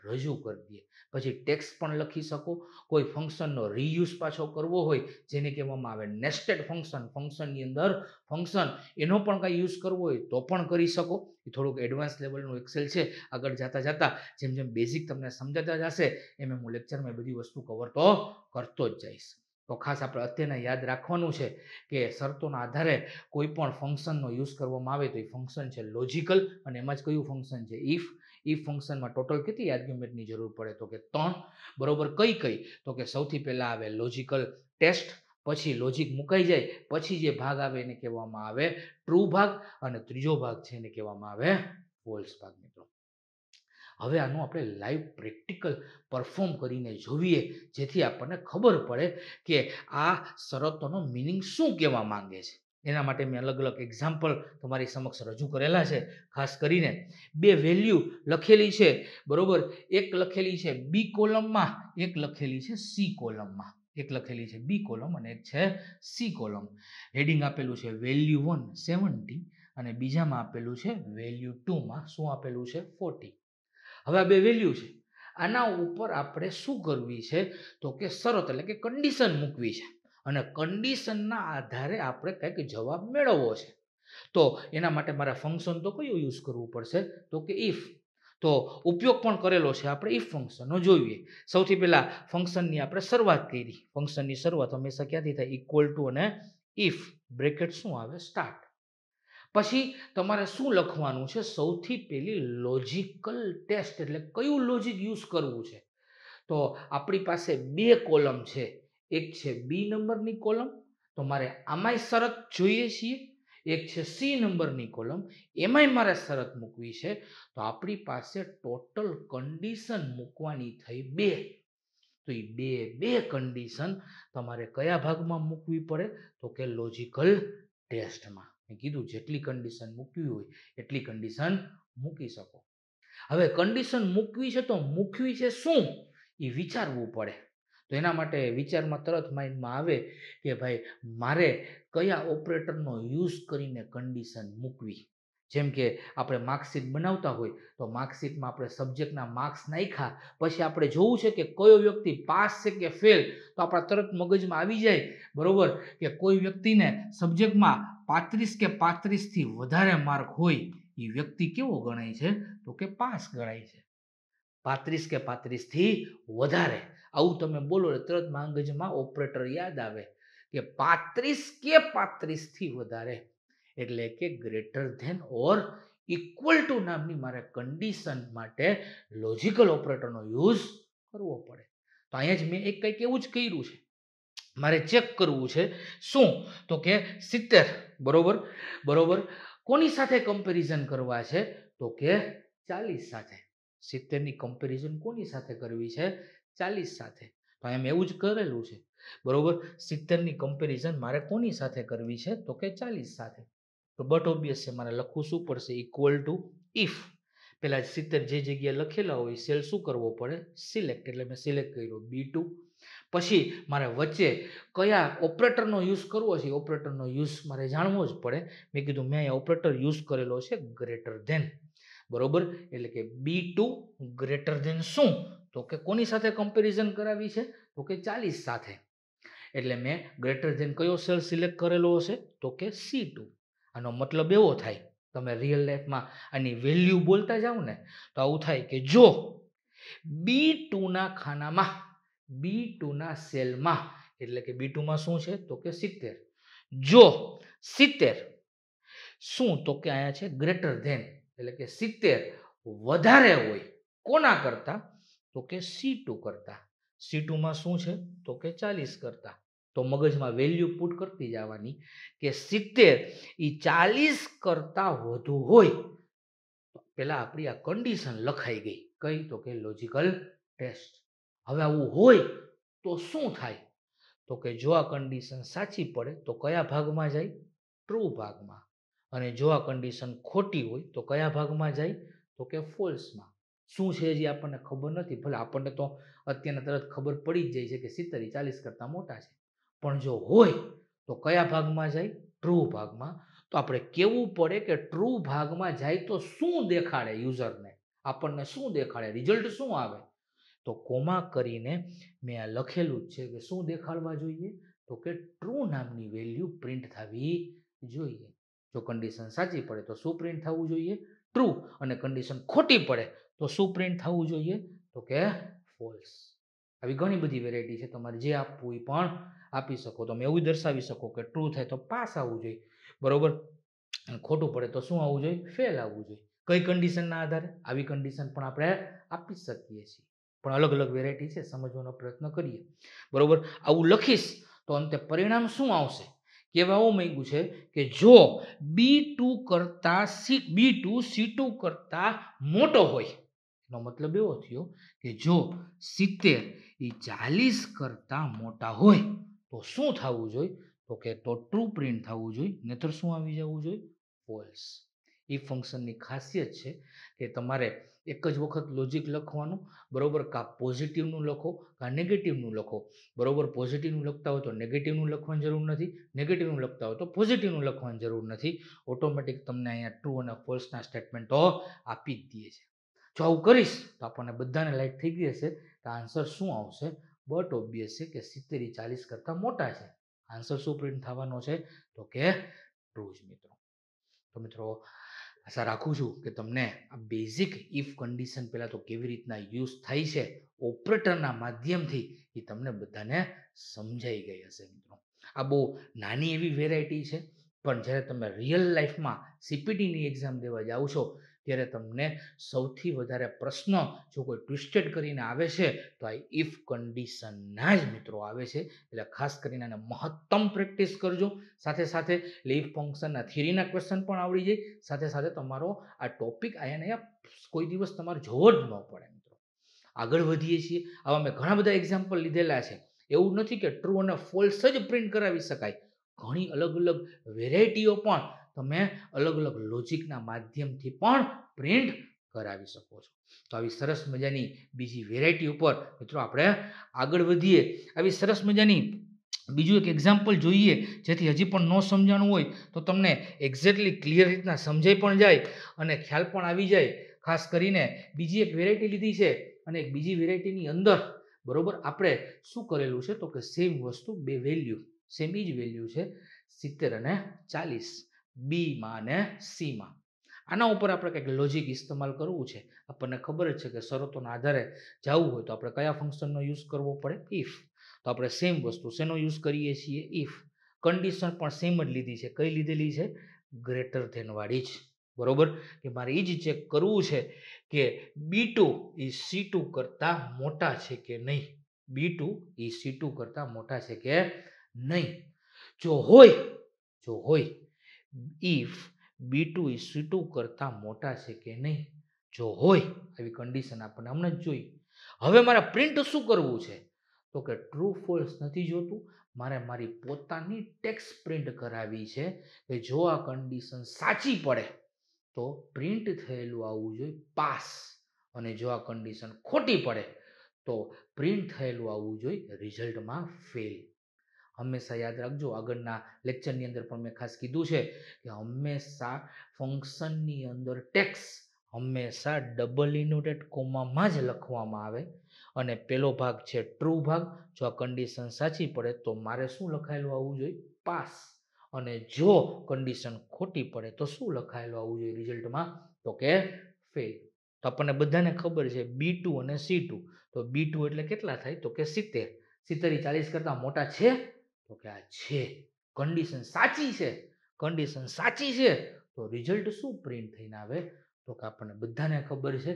રજૂ કરી દઈએ. પછી ટેક્સ્ટ પણ લખી શકો. કોઈ ફંક્શનનો રીયુઝ પાછો કરવો હોય જેને કહેવામાં આવે નેસ્ટેડ ફંક્શન, ફંક્શનની અંદર ફંક્શન, એનો પણ કાંઈ યુઝ કરવો હોય તો પણ કરી શકો. એ થોડુંક એડવાન્સ લેવલનું એક્સેલ છે. આગળ જતા જેમ જેમ બેઝિક તમને સમજાતા જશે એમ હું લેક્ચરમાં એ બધી વસ્તુ કવર તો કરતો જ જઈશ. તો ખાસ આપણે અત્યારે યાદ રાખવાનું છે કે શરતોના આધારે કોઈ પણ ફંક્શનનો યુઝ કરવામાં આવે તો એ ફંક્શન છે લોજિકલ, અને એમાં જ કયું ફંક્શન છે ઇફ. ઇફ ફંક્શનમાં ટોટલ કેટલી આર્ગ્યુમેન્ટની જરૂર પડે તો કે 3. બરોબર. કઈ તો કે સૌથી પહેલા આવે લોજિકલ ટેસ્ટ, પછી લોજિક મુકાઈ જાય પછી જે ભાગ આવે એને કહેવામાં આવે ટ્રુ ભાગ, અને ત્રીજો ભાગ છે એને કહેવામાં આવે ફોલ્સ ભાગ. મિત્રો હવે આનું આપણે લાઈવ પ્રેક્ટિકલ પરફોર્મ કરીને જોઈએ જેથી આપણને ખબર પડે કે આ શરતોનો મિનિંગ શું કહેવા માંગે છે. એના માટે મેં અલગ અલગ એક્ઝામ્પલ તમારી સમક્ષ રજૂ કરેલા છે. ખાસ કરીને 2 વેલ્યુ લખેલી છે. બરોબર. એક લખેલી છે બી કોલમમાં, એક લખેલી છે સી કોલમમાં. એક લખેલી છે બી કોલમ અને એક છે સી કોલમ. હેડિંગ આપેલું છે વેલ્યુ 1 70 અને બીજામાં આપેલું છે વેલ્યુ 2 માં શું આપેલું છે 40. હવે આ 2 વેલ્યુ છે. આના ઉપર આપણે શું કરવી છે તો કે શરત એટલે કે કન્ડિશન મૂકવી છે, અને કન્ડિશનના આધારે આપણે કંઈક જવાબ મેળવવો છે. તો એના માટે મારે ફંક્શન તો કયું યુઝ કરવું પડશે તો કે ઇફ. તો ઉપયોગ પણ કરેલો છે આપણે ઇફ ફંક્શનનો. જોઈએ સૌથી પહેલા ફંક્શનની આપણે શરૂઆત કરી. ફંક્શનની શરૂઆત હંમેશા ક્યાંથી થાય ઇક્વલ ટુ અને ઇફ બ્રેકેટ શું આવે સ્ટાર્ટ. પછી તમારે શું લખવાનું છે સૌથી પહેલી લોજિકલ ટેસ્ટ એટલે કયું લોજિક યુઝ કરવું છે. તો આપણી પાસે 2 કોલમ છે. એક છે બી નંબરની કોલમ, તો મારે આમાંય શરત જોઈએ છીએ. એક છે સી નંબરની કોલમ, એમાંય મારે શરત મૂકવી છે. તો આપણી પાસે ટોટલ કન્ડિશન મૂકવાની થઈ 2. તો એ બે કન્ડિશન તમારે કયા ભાગમાં મૂકવી પડે તો કે લોજિકલ ટેસ્ટમાં. મેં કીધું જેટલી કન્ડિશન મૂકવી હોય એટલી કન્ડિશન મૂકી શકો. હવે કન્ડિશન મૂકવી છે તો મૂકવી છે શું એ વિચારવું પડે. તો એના માટે વિચારમાં તરત માઇન્ડમાં આવે કે ભાઈ મારે કયા ઓપરેટરનો યુઝ કરીને કન્ડિશન મૂકવી. જેમ કે આપણે માર્કશીટ બનાવતા હોય તો માર્કશીટમાં આપણે સબ્જેક્ટના માર્ક્સ નાખ્યા પછી આપણે જોવું છે કે કયો વ્યક્તિ પાસ છે કે ફેલ. તો આપણા તરત મગજમાં આવી જાય બરોબર કે કોઈ વ્યક્તિને સબ્જેક્ટમાં 35 કે 35થી વધારે માર્ક હોય એ વ્યક્તિ કેવો ગણાય છે તો કે પાસ ગણાય છે. 35 કે 35થી વધારે આવું તમે બોલો તરત મગજમાં ઓપરેટર યાદ આવે કે 35 કે 35થી વધારે એટલે કે greater than or equal to નામની મારે કન્ડિશન માટે લોજિકલ ઓપરેટરનો યુઝ કરવો પડે. તો અહીંયા જ મેં એક કંઈક એવું જ કર્યું છે. મારે ચેક કરવું છે શું તો કે 70 બરોબર. બરોબર કોની સાથે કમ્પેરિઝન કરવા છે તો કે 40 સાથે. 70ની કમ્પેરિઝન કોની સાથે કરવી છે 40 સાથે. તો અહીંયા મેં એવું જ કરેલું છે બરોબર. 70ની કમ્પેરિઝન મારે કોની સાથે કરવી છે તો કે 40 સાથે. તો બટ ઓબ્વિયસ છે મારે લખવું શું પડશે ઇક્વલ ટુ ઇફ. પેલા 70 જે જગ્યાએ લખેલા હોય સેલ શું કરવો પડે સિલેક્ટ. એટલે મેં સિલેક્ટ કર્યો B2. પછી મારે વચ્ચે કયા ઓપરેટરનો યુઝ કરવો છે ઓપરેટરનો યુઝ મારે જાણવો જ પડે. મેં કીધું મેં અહીંયા ઓપરેટર યુઝ કરેલો છે ગ્રેટર ધેન. બરોબર એટલે કે B2 ગ્રેટર ધેન શું તો કે કોની સાથે કમ્પેરિઝન કરાવી છે તો કે 40 સાથે. એટલે મેં ગ્રેટર ધેન કયો સેલ સિલેક્ટ કરેલો હશે તો કે C2. આનો મતલબ એવો થાય તમે રિયલ લાઈફમાં આની વેલ્યુ બોલતા જાઓ ને તો આવું થાય કે જો B2 ના ખાનામાં B2ના સેલમાં એટલે કે B2માં શું છે તો કે 70. જો 70 શું તો કે અહીંયા છે ગ્રેટર ધેન એટલે કે 70 વધારે હોય કોના કરતા તો કે C2 કરતા. C2માં શું છે તો કે 40 કરતા. તો મગજમાં વેલ્યુ પુટ કરતી જવાની કે 70 એ 40 કરતા વધુ હોય પેલા આપણી આ કન્ડિશન લખાઈ ગઈ કઈ તો કે લોજિકલ ટેસ્ટ. હવે આવું હોય તો શું થાય તો કે જો આ કન્ડિશન સાચી પડે તો કયા ભાગમાં જાય ટ્રુ ભાગમાં, અને જો આ કન્ડિશન ખોટી હોય તો કયા ભાગમાં જાય તો કે ફોલ્સમાં. શું છે હજી આપણને ખબર નથી. ભલે આપણને તો અત્યારના તરત ખબર પડી જ જાય છે કે 70 40 કરતાં મોટા છે, પણ જો હોય તો કયા ભાગમાં જાય ટ્રુ ભાગમાં. તો આપણે કેવું પડે કે ટ્રુ ભાગમાં જાય તો શું દેખાડે યુઝરને. આપણને શું દેખાડે, રિઝલ્ટ શું આવે? તો કોમા કરીને મેં આ લખેલું જ છે કે શું દેખાડવા જોઈએ, તો કે ટ્રુ નામની વેલ્યુ પ્રિન્ટ થવી જોઈએ. જો કન્ડિશન સાચી પડે તો શું પ્રિન્ટ થવું જોઈએ? ટ્રુ. અને કન્ડિશન ખોટી પડે તો શું પ્રિન્ટ થવું જોઈએ? તો કે ફોલ્સ. આવી ઘણી બધી વેરાયટી છે, તમારે જે આપવું એ પણ આપી શકો. તમે એવું દર્શાવી શકો કે ટ્રુ થાય તો પાસ આવવું જોઈએ, બરોબર, ખોટું પડે તો શું આવવું જોઈએ? ફેલ આવવું જોઈએ. કઈ કન્ડિશનના આધારે? આવી કન્ડિશન પણ આપણે આપી શકીએ છીએ, પણ અલગ અલગ વેરાયટી છે, સમજવાનો પ્રયત્ન કરીએ, બરોબર. આવું લખીશ તો અંતે પરિણામ શું આવશે? કહેવા આવું માંગ્યું છે કે જો B2 કરતા B2 C2 કરતા મોટો હોય, એનો મતલબ એવો થયો કે જો 70 એ 40 કરતા મોટા હોય તો શું થવું જોઈએ? તો કે તો ટ્રુ પ્રિન્ટ થવું જોઈએ, નહીતર શું આવી જવું જોઈએ? ફોલ્સ. એ ફંક્શનની ખાસિયત છે કે તમારે એક જ વખત લોજિક લખવાનું, બરોબર, કાં પોઝિટિવનું લખો કાં નેગેટિવનું લખો, બરોબર. પોઝિટિવનું લખતા હોય તો નેગેટિવનું લખવાની જરૂર નથી, નેગેટિવનું લખતા હોય તો પોઝિટિવનું લખવાની જરૂર નથી. ઓટોમેટિક તમને અહીંયા ટ્રુ અને ફોલ્સના સ્ટેટમેન્ટો આપી જ દે છે. જો આવું કરીશ તો આપણને બધાને લાઈટ થઈ ગઈ હશે કે આન્સર શું આવશે? બટ ઓબ્વિયસ છે કે 70 40 કરતાં મોટા છે. આન્સર શું પ્રિન્ટ થવાનો છે? તો કે ટ્રુ જ મિત્રો. તો મિત્રો આશા રાખું છું કે તમને આ બેઝિક ઇફ કન્ડિશન પહેલાં તો કેવી રીતના યુઝ થાય છે ઓપરેટરના માધ્યમથી એ તમને બધાને સમજાઈ ગઈ હશે મિત્રો. આ બહુ નાની એવી વેરાયટી છે, પણ જ્યારે તમે રિયલ લાઈફમાં CPTની એક્ઝામ દેવા જાઓ છો ત્યારે તમને સૌથી વધારે પ્રશ્ન જો કોઈ ટ્વિસ્ટેડ કરીને આવે છે તો આ ઇફ કન્ડિશનના જ મિત્રો આવે છે. એટલે ખાસ કરીને આને મહત્તમ પ્રેક્ટિસ કરજો. સાથે સાથે ઇફ ફંક્શનના થિયરીના ક્વેશ્ચન પણ આવડી જાય, સાથે સાથે તમારો આ ટોપિક અહીંયા કોઈ દિવસ તમારે જોવો જ ન પડે મિત્રો. આગળ વધીએ છીએ. આવા મેં ઘણા બધા એક્ઝામ્પલ લીધેલા છે. એવું નથી કે ટ્રુ અને ફોલ્સ જ પ્રિન્ટ કરાવી શકાય, ઘણી અલગ અલગ વેરાયટીઓ પણ તમે અલગ અલગ લોજિકના માધ્યમથી પણ પ્રિન્ટ કરાવી શકો છો. તો આવી સરસ મજાની બીજી વેરાયટી ઉપર મિત્રો આપણે આગળ વધીએ. આવી સરસ મજાની બીજું એક એક્ઝામ્પલ જોઈએ જેથી હજી પણ ન સમજાણું હોય તો તમને એક્ઝેક્ટલી ક્લિયર રીતના સમજાઈ પણ જાય અને ખ્યાલ પણ આવી જાય. ખાસ કરીને બીજી એક વેરાયટી લીધી છે અને એક બીજી વેરાયટીની અંદર, બરોબર, આપણે શું કરેલું છે તો કે સેમ વસ્તુ, બે વેલ્યુ સેમ જ વેલ્યુ છે, 70 અને 40, બીમાં અને સીમાં. આના ઉપર આપણે કંઈક લોજિક ઇસ્તેમાલ કરવું છે. આપણને ખબર જ છે કે શરતોના આધારે જવું હોય તો આપણે કયા ફંક્શનનો યુઝ કરવો પડે? ઇફ. તો આપણે સેમ વસ્તુ શેનો યુઝ કરીએ છીએ? ઇફ. કન્ડિશન પણ સેમ જ લીધી છે. કઈ લીધેલી છે? ગ્રેટર ધેન વાળી જ, બરોબર. કે મારે એ જ ચેક કરવું છે કે B2 એ C2 કરતાં મોટા છે કે નહીં. B2 એ C2 કરતાં મોટા છે કે નહીં. જો હોય ઇફ B2 એ C2 કરતાં મોટા છે કે નહીં, જો હોય આવી કન્ડિશન આપણને હમણાં જ જોઈ. હવે મારે પ્રિન્ટ શું કરવું છે? તો કે ટ્રુ ફોલ્સ નથી જોતું, મારે મારી પોતાની ટેક્સ પ્રિન્ટ કરાવી છે કે જો આ કન્ડિશન સાચી પડે તો પ્રિન્ટ થયેલું આવવું જોઈએ પાસ, અને જો આ કન્ડિશન ખોટી પડે તો પ્રિન્ટ થયેલું આવવું જોઈએ રિઝલ્ટમાં ફેલ. હંમેશા યાદ રાખજો, આગળના લેક્ચરની અંદર પણ મેં ખાસ કીધું છે કે હંમેશા ફંક્શનની અંદર ટેક્સ હંમેશા ડબલ ઇન્વર્ટેડ કોમામાં જ લખવામાં આવે અને પેલો ભાગ છે ટ્રુ ભાગ. જો આ કન્ડિશન સાચી પડે તો મારે શું લખાયેલું આવવું જોઈએ? પાસ. અને જો કન્ડિશન ખોટી પડે તો શું લખાયેલું આવવું જોઈએ રિઝલ્ટમાં? તો કે ફેલ. તો આપણને બધાને ખબર છે B2 અને C2. તો B2 એટલે કેટલા થાય? તો કે 70. 70 40 કરતાં મોટા છે? તો કે આ છે. કન્ડિશન સાચી છે. કન્ડિશન સાચી છે તો રિઝલ્ટ શું પ્રિન્ટ થઈને આવે? તો કે આપણને બધાને ખબર છે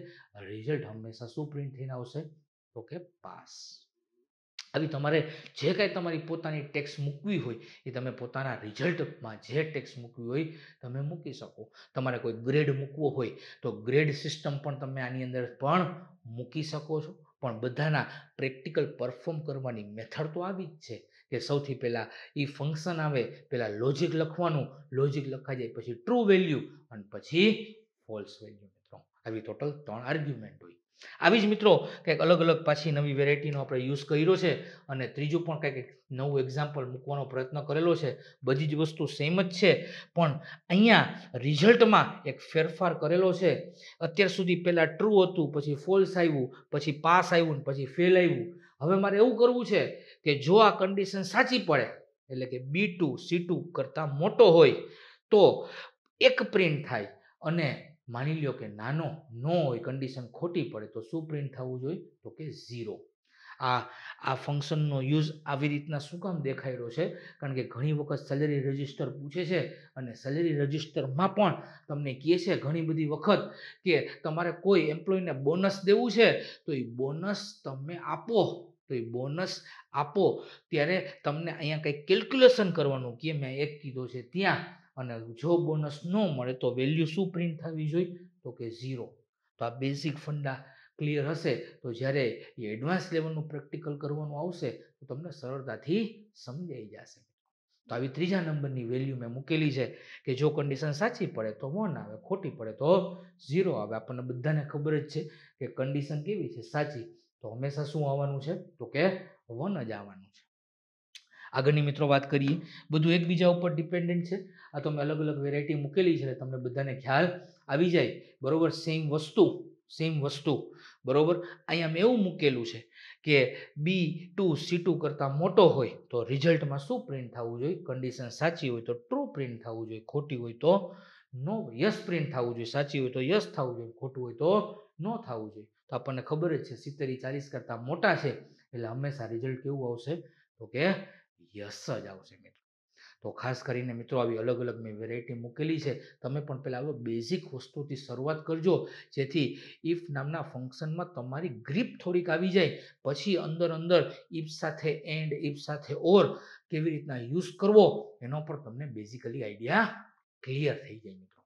રિઝલ્ટ હંમેશા શું પ્રિન્ટ થઈને આવશે? તો કે પાસ. આવી તમારે જે કાંઈ તમારી પોતાની ટેક્સ મૂકવી હોય એ તમે પોતાના રિઝલ્ટમાં જે ટેક્સ મૂકવી હોય તમે મૂકી શકો. તમારે કોઈ ગ્રેડ મૂકવો હોય તો ગ્રેડ સિસ્ટમ પણ તમે આની અંદર પણ મૂકી શકો છો. પણ બધાના પ્રેક્ટિકલ પરફોર્મ કરવાની મેથડ તો આવી જ છે કે સૌથી પહેલાં એ ફંક્શન આવે, પહેલાં લોજિક લખવાનું, લોજિક લખાઈ જાય પછી ટ્રુ વેલ્યુ અને પછી ફોલ્સ વેલ્યુ મિત્રો. આવી ટોટલ 3 આર્ગ્યુમેન્ટ હોય. આવી જ મિત્રો કંઈક અલગ અલગ પાછી નવી વેરાયટીનો આપણે યુઝ કર્યો છે અને ત્રીજું પણ કંઈક નવું એક્ઝામ્પલ મૂકવાનો પ્રયત્ન કરેલો છે. બધી જ વસ્તુ સેમ જ છે, પણ અહીંયા રિઝલ્ટમાં એક ફેરફાર કરેલો છે. અત્યાર સુધી પહેલાં ટ્રુ હતું, પછી ફોલ્સ આવ્યું, પછી પાસ આવ્યું ને પછી ફેલ આવ્યું. હવે મારે એવું કરવું છે કે જો આ કન્ડિશન સાચી પડે એટલે કે B2 C2 કરતાં મોટો હોય તો એક પ્રિન્ટ થાય, અને માની લ્યો કે નાનો નો હોય, કન્ડિશન ખોટી પડે તો શું પ્રિન્ટ થવું જોઈએ? તો કે 0. આ ફંક્શનનો યુઝ આવી રીતના શું કામ દેખાડ્યો છે? કારણ કે ઘણી વખત સેલેરી રજિસ્ટર પૂછે છે અને સેલેરી રજિસ્ટરમાં પણ તમને કહે છે ઘણી બધી વખત કે તમારે કોઈ એમ્પ્લોયને બોનસ દેવું છે તો એ બોનસ તમે આપો, તો એ બોનસ આપો ત્યારે તમને અહીંયા કંઈક કેલ્ક્યુલેશન કરવાનું કે મેં એક કીધો છે ત્યાં, અને જો બોનસ ન મળે તો વેલ્યુ શું પ્રિન્ટ થવી જોઈએ? તો કે 0. તો આ બેઝિક ફંડા ક્લિયર હશે તો જ્યારે એ એડવાન્સ લેવલનું પ્રેક્ટિકલ કરવાનું આવશે તો તમને સરળતાથી સમજાઈ જશે. તો આવી ત્રીજા નંબરની વેલ્યુ મેં મૂકેલી છે કે જો કન્ડિશન સાચી પડે તો 1 આવે, ખોટી પડે તો 0 આવે. આપણને બધાને ખબર જ છે કે કન્ડિશન કેવી છે? સાચી. તો હંમેશા શું આવવાનું છે? તો કે 1 જ આવવાનું છે. આગળની મિત્રો વાત કરીએ, બધું એકબીજા ઉપર ડિપેન્ડન્ટ છે. આ તો મેં અલગ અલગ વેરાયટી મૂકેલી છે, તમને બધાને ખ્યાલ આવી જાય. બરોબર, સેમ વસ્તુ બરોબર. અહીંયા મેં એવું મૂકેલું છે કે B2 C2 કરતાં મોટો હોય તો રિઝલ્ટમાં શું પ્રિન્ટ થવું જોઈએ? કન્ડિશન સાચી હોય તો ટ્રુ પ્રિન્ટ થવું જોઈએ, ખોટી હોય તો નો યસ પ્રિન્ટ થવું જોઈએ, સાચી હોય તો યસ થવું જોઈએ, ખોટું હોય તો નો થવું જોઈએ. તો આપણને ખબર જ છે 70 40 કરતાં મોટા છે એટલે હંમેશા રિઝલ્ટ કેવું આવશે? તો કે યસ જ આવશે મિત્રો. તો ખાસ કરીને મિત્રો આવી અલગ અલગ મેં વેરાયટી મૂકેલી છે. તમે પણ પહેલાં હવે બેઝિક વસ્તુથી શરૂઆત કરજો, જેથી ઇફ નામના ફંક્શનમાં તમારી ગ્રીપ થોડીક આવી જાય. પછી અંદર ઇફ સાથે એન્ડ, ઇફ સાથે ઓર કેવી રીતના યુઝ કરવો એનો પણ તમને બેઝિકલી આઈડિયા ક્લિયર થઈ જાય મિત્રો.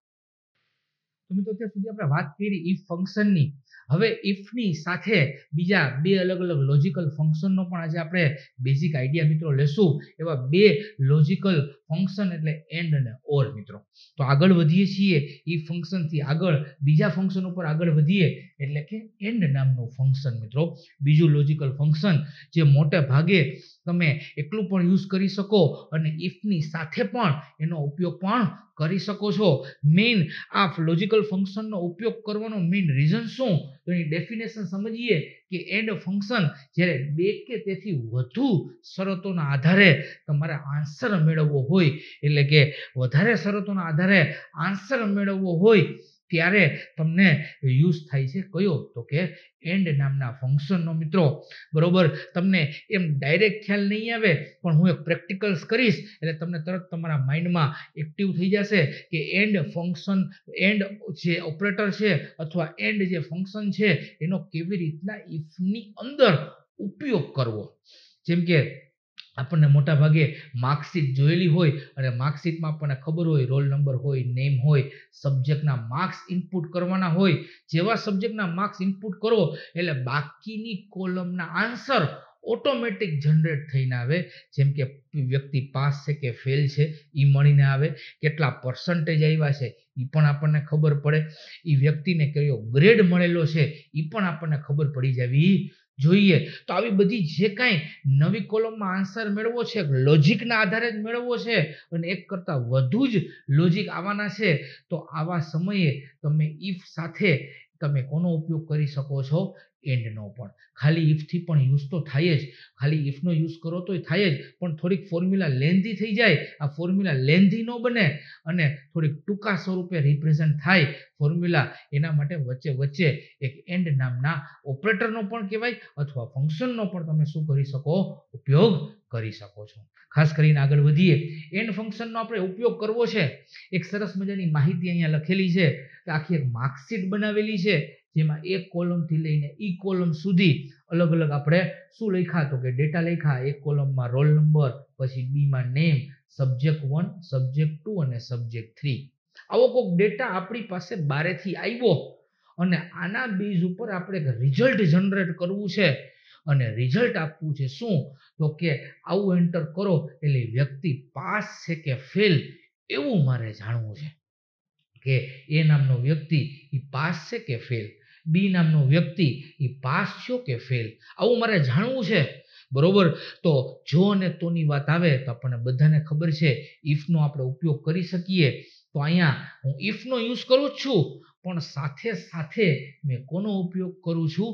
તો મિત્રો અત્યાર સુધી આપણે વાત કરી ઇફ ફંક્શનની. હવે ઇફની સાથે બીજા બે અલગ અલગ લોજિકલ ફંક્શનનો પણ આજે આપણે બેઝિક આઈડિયા મિત્રો લેશું. એવા બે લોજિકલ ફંક્શન એટલે એન્ડ અને ઓર મિત્રો. તો આગળ વધીએ છીએ ઇફ ફંક્શનથી આગળ બીજા ફંક્શન ઉપર આગળ વધીએ એટલે કે એન્ડ નામનું ફંક્શન મિત્રો. બીજું લોજિકલ ફંક્શન જે મોટે ભાગે તમે એકલું પણ યુઝ કરી શકો અને ઇફની સાથે પણ એનો ઉપયોગ પણ કરી શકો છો. મેઇન આ લોજિકલ ફંક્શનનો ઉપયોગ કરવાનો મેઇન રીઝન શું? તો એની ડેફિનેશન સમજીએ કે એન્ડ ફંક્શન જ્યારે બે કે તેથી વધુ શરતોના આધારે તમારે આન્સર મેળવવો હોય, એટલે કે વધારે શરતોના આધારે આન્સર મેળવવો હોય ત્યારે તમને યુઝ થાય છે કયો? તો કે એન્ડ નામના ફંક્શનનો મિત્રો. બરોબર, તમને એમ ડાયરેક્ટ ખ્યાલ નહીં આવે પણ હું એક પ્રેક્ટિકલ્સ કરીશ એટલે તમને તરત તમારા માઇન્ડમાં એક્ટિવ થઈ જશે કે એન્ડ ફંક્શન, એન્ડ જે ઓપરેટર છે અથવા એન્ડ જે ફંક્શન છે એનો કેવી રીતના ઇફની અંદર ઉપયોગ કરવો. જેમ કે આપણને મોટા ભાગે માર્કશીટ જોયેલી હોય અને માર્કશીટમાં આપણને ખબર હોય રોલ નંબર હોય, નેમ હોય, સબ્જેક્ટના માર્ક્સ ઇનપુટ કરવાના હોય. જેવા સબ્જેક્ટના માર્ક્સ ઇનપુટ કરો એટલે બાકીની કોલમના આન્સર ઓટોમેટિક જનરેટ થઈને આવે. જેમ કે વ્યક્તિ પાસ છે કે ફેલ છે એ મળીને આવે, કેટલા પર્સન્ટેજ આવ્યા છે એ પણ આપણને ખબર પડે, એ વ્યક્તિને કયો ગ્રેડ મળેલો છે એ પણ આપણને ખબર પડી જવી જોઈએ. તો આવી બધી જે કાંઈ નવી કોલમમાં આન્સર મેળવવો છે લોજિકના આધારે જ મેળવવો છે અને એક કરતાં વધુ જ લોજિક આવવાના છે, તો આવા સમયે તમે ઇફ સાથે તમે કોનો ઉપયોગ કરી શકો છો? એન્ડનો. પણ ખાલી ઇફથી પણ યુઝ તો થાય જ, ખાલી ઇફનો યુઝ કરો તો થાય જ, પણ થોડીક ફોર્મ્યુલા લેન્ધી થઈ જાય. આ ફોર્મ્યુલા લેન્ધી ન બને અને થોડીક ટૂંકા સ્વરૂપે રિપ્રેઝન્ટ થાય ફોર્મ્યુલા, એના માટે વચ્ચે એક એન્ડ નામના ઓપરેટરનો પણ કહેવાય અથવા ફંક્શનનો પણ તમે શું કરી શકો? ઉપયોગ કરી શકો છો. ખાસ કરીને આગળ વધીએ, એન્ડ ફંક્શનનો આપણે ઉપયોગ કરવો છે. એક સરસ મજાની માહિતી અહીંયા લખેલી છે કે આખી એક માર્કશીટ બનાવેલી છે જેમાં એક કોલમથી લઈને ઈ કોલમ સુધી અલગ અલગ આપણે શું લખ્યા? તો કે ડેટા લખ્યા. એક કોલમમાં રોલ નંબર, પછી બીમાં નેમ, સબ્જેક્ટ 1, સબ્જેક્ટ 2 અને સબ્જેક્ટ 3. આવો કોઈક ડેટા આપણી પાસે બારેથી આવ્યો અને આના બેઝ ઉપર આપણે એક રિઝલ્ટ જનરેટ કરવું છે અને રિઝલ્ટ આપવું છે શું? તો કે આવું એન્ટર કરો એટલે વ્યક્તિ પાસ છે કે ફેલ એવું મારે જાણવું છે કે એ નામનો વ્યક્તિ એ પાસ છે કે ફેલ. બી નામનો વ્યક્તિ એ પાસ થયો કે ફેલ, આવું મારે જાણવું છે. બરોબર, તો જો અને તોની વાત આવે તો આપણને બધાને ખબર છે ઇફનો આપણે ઉપયોગ કરી શકીએ. તો અહીંયા હું ઇફનો યુઝ કરું જ છું, પણ સાથે સાથે મેં કોનો ઉપયોગ કરું છું?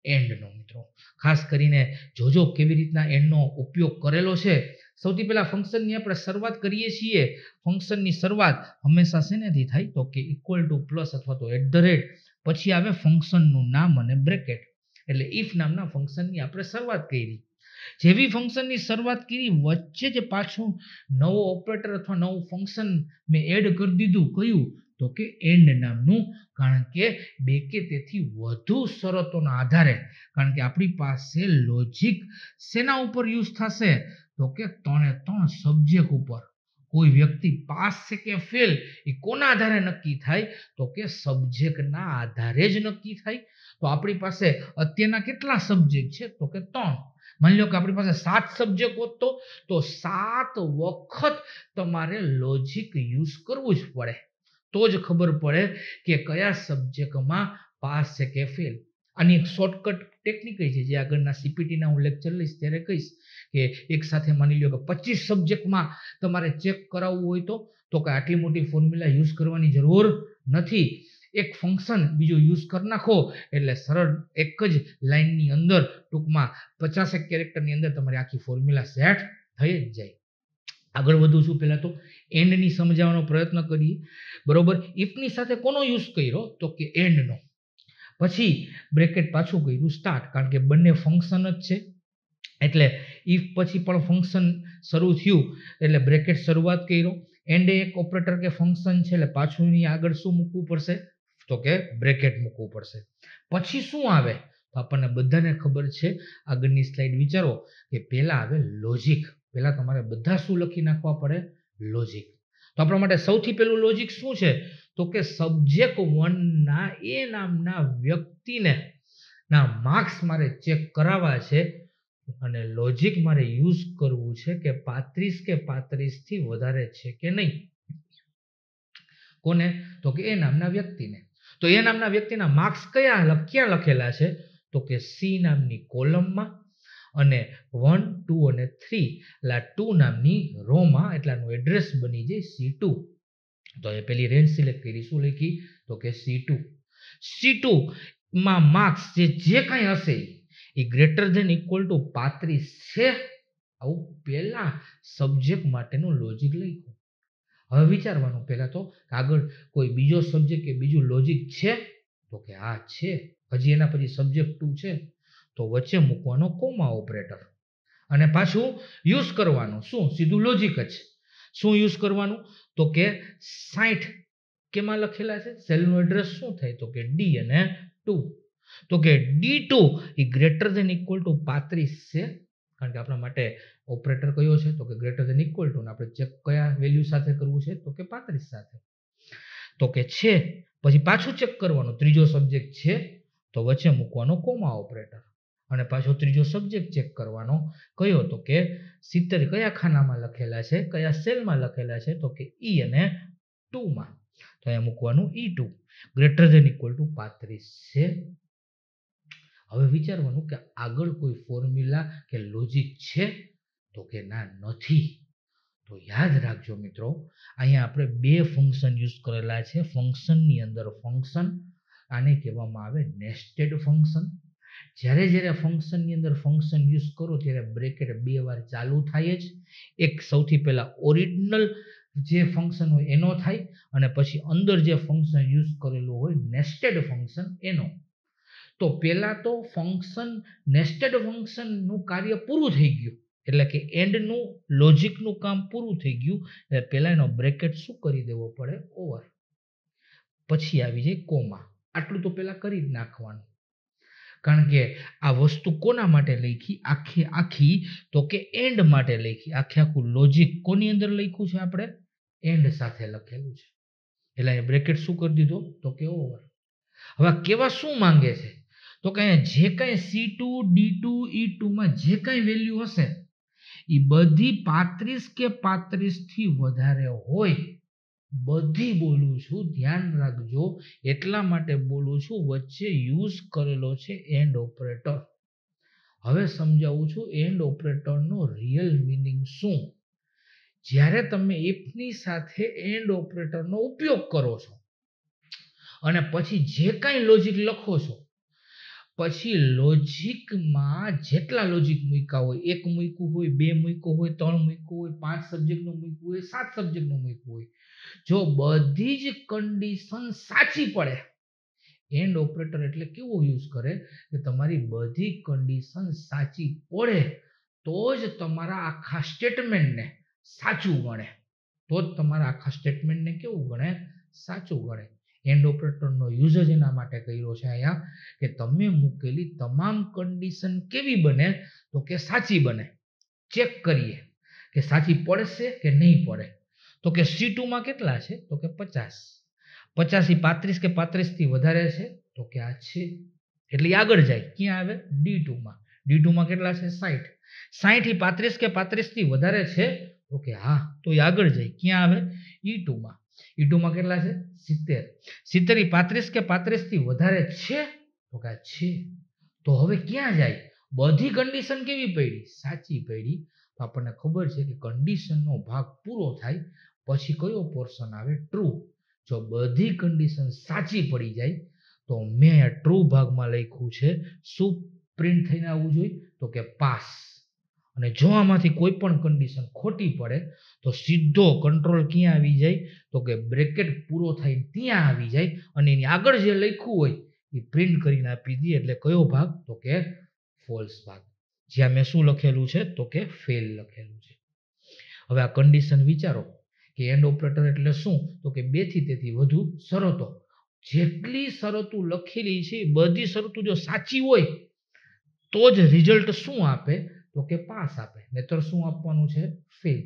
એન્ડનો. મિત્રો ખાસ કરીને જોજો કેવી રીતના એન્ડનો ઉપયોગ કરેલો છે. સૌથી પહેલા ફંક્શનની આપણે શરૂઆત કરીએ છીએ. ફંક્શનની શરૂઆત હંમેશા શેનાથી થાય? તો કે ઇક્વલ ટુ પ્લસ અથવા તો એટ ધ રેટ, પછી આવે ફંક્શનનું નામ અને બ્રેકેટ. એટલે ઇફ નામના ફંક્શનની આપણે શરૂઆત કરી. જેવી ફંક્શનની શરૂઆત કરી વચ્ચે જ પાછું નવો ઓપરેટર અથવા નવું ફંક્શન મેં એડ કરી દીધું. કયું? તો કે એન્ડ નામનું. કારણ કે બે કે તેથી વધુ શરતોના આધારે, કારણ કે આપણી પાસે લોજિક શેના ઉપર યુઝ થશે? તો કે 3 સબ્જેક્ટ ઉપર. કોઈ વ્યક્તિ પાસ છે કે ફેલ એ કોના આધારે નક્કી થાય? તો કે સબ્જેક્ટના આધારે જ નક્કી થાય. તો આપણી પાસે અત્યારના કેટલા સબ્જેક્ટ છે? તો કે 3. માની લો કે આપણી પાસે 7 સબ્જેક્ટ હોત તો 7 વખત તમારે લોજિક યુઝ કરવું જ પડે, તો જ ખબર પડે કે કયા સબ્જેક્ટમાં પાસ છે કે ફેલ. આની એક શોર્ટકટ ટેકનિક છે જે આગળના CPTના હું લેક્ચર લઈશ ત્યારે કહીશ કે એક સાથે માની લો કે 25 સબ્જેક્ટમાં તમારે ચેક કરાવવું હોય તો કે આટલી મોટી ફોર્મ્યુલા યુઝ કરવાની જરૂર નથી. એક ફંક્શન બીજું યુઝ કરી નાખો એટલે સરળ એક જ લાઈનની અંદર ટૂંકમાં 50 કેરેક્ટરની અંદર તમારી આખી ફોર્મ્યુલા સેટ થઈ જ જાય. આગળ વધું છું. પહેલા તો એન્ડની સમજાવવાનો પ્રયત્ન કરીએ. બરોબર, ઇફની સાથે કોનો યુઝ કર્યો? તો કે એન્ડનો. પછી બ્રેકેટ પાછું કર્યું સ્ટાર્ટ, કારણ કે બંને ફંક્શન જ છે. એટલે ઇફ પછી પણ ફંક્શન શરૂ થયું એટલે બ્રેકેટ શરૂઆત કર્યો. એન્ડ એક ઓપરેટર કે ફંક્શન છે એટલે પાછું એની આગળ શું મૂકવું પડશે? તો કે બ્રેકેટ મૂકવું પડશે. પછી શું આવે? તો આપણને બધાને ખબર છે. આગળની સ્લાઇડ વિચારો કે પહેલા આવે લોજિક. પહેલા તમારે બધા શું લખી નાખવા પડે? લોજિક. તો આપણા માટે સૌથી પહેલું લોજિક શું છે? તો કે સબ્જેક્ટ 1 ના એ નામના વ્યક્તિને ના માર્ક્સ મારે ચેક કરાવવા છે અને લોજિક મારે યુઝ કરવું છે કે 35 કે 35 થી વધારે છે કે નહીં. કોને? તો કે એ નામના વ્યક્તિને. તો એ નામના વ્યક્તિના માર્ક્સ ક્યાં લખેલા છે? તો કે સી નામની કોલમમાં અને 1, 2 અને 3 એટલે 2 નામની રોમાં, એટલાનું એડ્રેસ બની જાય C2. તો એ પેલી રેન્જ સિલેક્ટ કરી. શું લખી? તો કે C2. C2 માં માર્ક્સ જે કાંઈ હશે એ ગ્રેટર ધેન ઇક્વલ ટુ 35 છે. આવું પહેલા સબ્જેક્ટ માટેનું લોજિક લખ્યું. હવે વિચારવાનું પહેલા તો આગળ કોઈ બીજો સબ્જેક્ટ કે બીજું લોજિક છે? તો કે હા છે. હજી એના પછી સબ્જેક્ટ 2 છે તો વચ્ચે મૂકવાનો કોમા ઓપરેટર અને પાછું યુઝ કરવાનું શું? સીધું લોજિક જ. શું યુઝ કરવાનું? તો કે 60 કેમાં લખેલા છે? સેલનું એડ્રેસ શું થાય? તો કે D અને 2. તો કે D2 એ ગ્રેટર ધેન ઇક્વલ ટુ 35 છે. કારણ કે આપણા માટે ઓપરેટર કયો છે? તો કે ગ્રેટર ધેન ઇક્વલ ટુ. આપણે ચેક કયા વેલ્યુ સાથે કરવું છે? તો કે 35 સાથે. તો કે છે. પછી પાછું ચેક કરવાનું. ત્રીજો સબ્જેક્ટ છે તો વચ્ચે મૂકવાનો કોમા ઓપરેટર અને પાછો ત્રીજો સબ્જેક્ટ ચેક કરવાનો. કયો? તો કે 70 કયા ખાનામાં લખેલા છે? કયા સેલમાં લખેલા છે? તો કે E અને 2 માં. તો અહીંયા મૂકવાનું E2 greater than equal to 35 છે. હવે વિચારવાનું કે આગળ કોઈ ફોર્મ્યુલા કે લોજિક છે? તો કે ના, નથી. તો યાદ રાખજો મિત્રો, અહીંયા આપણે 2 ફંક્શન યુઝ કરેલા છે. ફંક્શનની અંદર ફંક્શન, આને કહેવામાં આવે નેસ્ટેડ ફંક્શન. જ્યારે ફંક્શનની અંદર ફંક્શન યુઝ કરો ત્યારે બ્રેકેટ 2 વાર ચાલુ થાય જ. એક સૌથી પહેલા ઓરિજિનલ જે ફંક્શન હોય એનો થાય અને પછી અંદર જે ફંક્શન યુઝ કરેલું હોય નેસ્ટેડ ફંક્શન એનો. તો પહેલા તો ફંક્શન નેસ્ટેડ ફંક્શનનું કાર્ય પૂરું થઈ ગયું એટલે કે એન્ડનું લોજિકનું કામ પૂરું થઈ ગયું એટલે પહેલા એનો બ્રેકેટ શું કરી દેવો પડે? ઓવર. પછી આવી જાય કોમા. આટલું તો પહેલા કરી જ નાખવાનું. કારણ કે આ વસ્તુ કોના માટે લખી? આખી તો કે એન્ડ માટે લખી. આખું લોજિક કોની અંદર લખ્યું છે? આપણે એન્ડ સાથે લખેલું છે. એટલે એ બ્રેકેટ શું કરી દીધો? તો કે ઓવર. હવે કેવા શું માંગે છે? તો કે જે કાંઈ C2, D2, E2 માં જે કાંઈ વેલ્યુ હશે એ બધી 35 કે 35 થી વધારે હોય બધી બોલું છું, ધ્યાન રાખજો, એટલા માટે બોલું છું, વચ્ચે યુઝ કરેલો છે એન્ડ ઓપરેટર. હવે સમજાવું છું એન્ડ ઓપરેટરનો રિયલ મિનિંગ શું. જ્યારે તમે ઇફની સાથે એન્ડ ઓપરેટરનો ઉપયોગ કરો છો અને પછી જે કાંઈ લોજિક લખો છો, પછી લોજિકમાં જેટલા લોજિક મૂક્યા હોય, 1 મૂક્યું હોય, 2 મૂક્યું હોય, 3 મૂક્યું હોય, 5 સબ્જેક્ટનું મૂક્યું હોય, 7 સબ્જેક્ટનું મૂક્યું હોય, જો બધી જ કન્ડિશન સાચી પડે, એન્ડ ઓપરેટર એટલે કેવો યુઝ કરે કે તમારી બધી કન્ડિશન સાચી પડે તો જ તમારા આખા સ્ટેટમેન્ટને સાચું ગણે, તો જ તમારા આખા સ્ટેટમેન્ટને કેવું ગણે, સાચું ગણે. એન્ડ ઓપરેટરનો યુઝ જ એના માટે કર્યો છે અહીંયા કે તમે મૂકેલી તમામ કન્ડિશન કેવી બને, તો કે સાચી બને. ચેક કરીએ કે સાચી પડશે કે નહીં પડે. તો કે C2 માં કેટલા છે, તો કે 50. 50 ઈ 35 કે 35 થી વધારે છે, તો કે આ છે, એટલે આગળ જાય ક્યાં આવે, D2 માં. D2 માં કેટલા છે, 60. 60 ઈ 35 કે 35 થી વધારે છે, તો કે હા, તો એ આગળ જાય ક્યાં આવે, E2 માં. E2 માં કેટલા છે, 70. 70 ઈ 35 કે 35 થી વધારે છે, તો કે આ છે, તો હવે ક્યાં જાય, બધી કન્ડિશન કેવી પડી, સાચી પડી. તો આપણને ખબર છે કે કન્ડિશનનો ભાગ પૂરો થાય પછી કયો પોર્શન આવે, ટ્રુ. જો બધી કન્ડિશન સાચી પડી જાય તો મેં ટ્રુ ભાગમાં લખ્યું છે શું પ્રિન્ટ થઈને આવવું જોઈએ, તો કે પાસ. અને જો આમાંથી કોઈ પણ કન્ડિશન ખોટી પડે તો સીધો કંટ્રોલ ક્યાં આવી જાય, તો કે બ્રેકેટ પૂરો થાય ત્યાં આવી જાય અને એની આગળ જે લખ્યું હોય એ પ્રિન્ટ કરીને આપી દઈએ, એટલે કયો ભાગ, તો કે ફોલ્સ ભાગ. જ્યાં મેં શું લખેલું છે, તો કે ફેલ લખેલું છે. હવે આ કન્ડિશન વિચારો કે એન્ડ ઓપરેટર એટલે શું, તો કે 2 થી તેથી વધુ શરતો. જેટલી શરતો લખેલી છે બધી શરતો જો સાચી હોય તો જ રિઝલ્ટ શું આપે, તો કે પાસ આપે, નહીતર શું આપવાનું છે, ફેલ.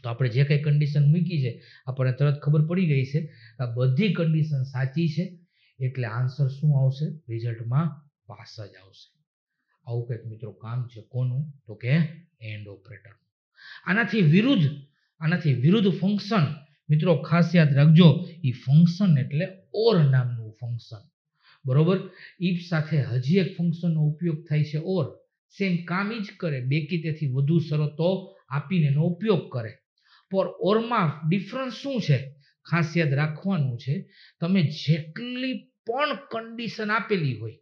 તો આપણે જે કંઈ કન્ડિશન મૂકી છે આપણને તરત ખબર પડી ગઈ છે આ બધી કન્ડિશન સાચી છે, એટલે આન્સર શું આવશે, રિઝલ્ટમાં પાસ જ આવશે. આવું કંઈક મિત્રો કામ છે કોનું, તો કે એન્ડ ઓપરેટર. આનાથી વિરુદ્ધ ફંક્શન મિત્રો ખાસ યાદ રાખજો, એ ફંક્શન એટલે ઓર નામનું ફંક્શન. બરોબર, ઇફ સાથે હજી એક ફંક્શનનો ઉપયોગ થાય છે ઓર. સેમ કામ જ કરે, 2 કે તેથી વધુ શરતો આપીને એનો ઉપયોગ કરે. પર ઓરમાં ડિફરન્સ શું છે, ખાસ યાદ રાખવાનું છે, તમે જેટલી પણ કન્ડિશન આપેલી હોય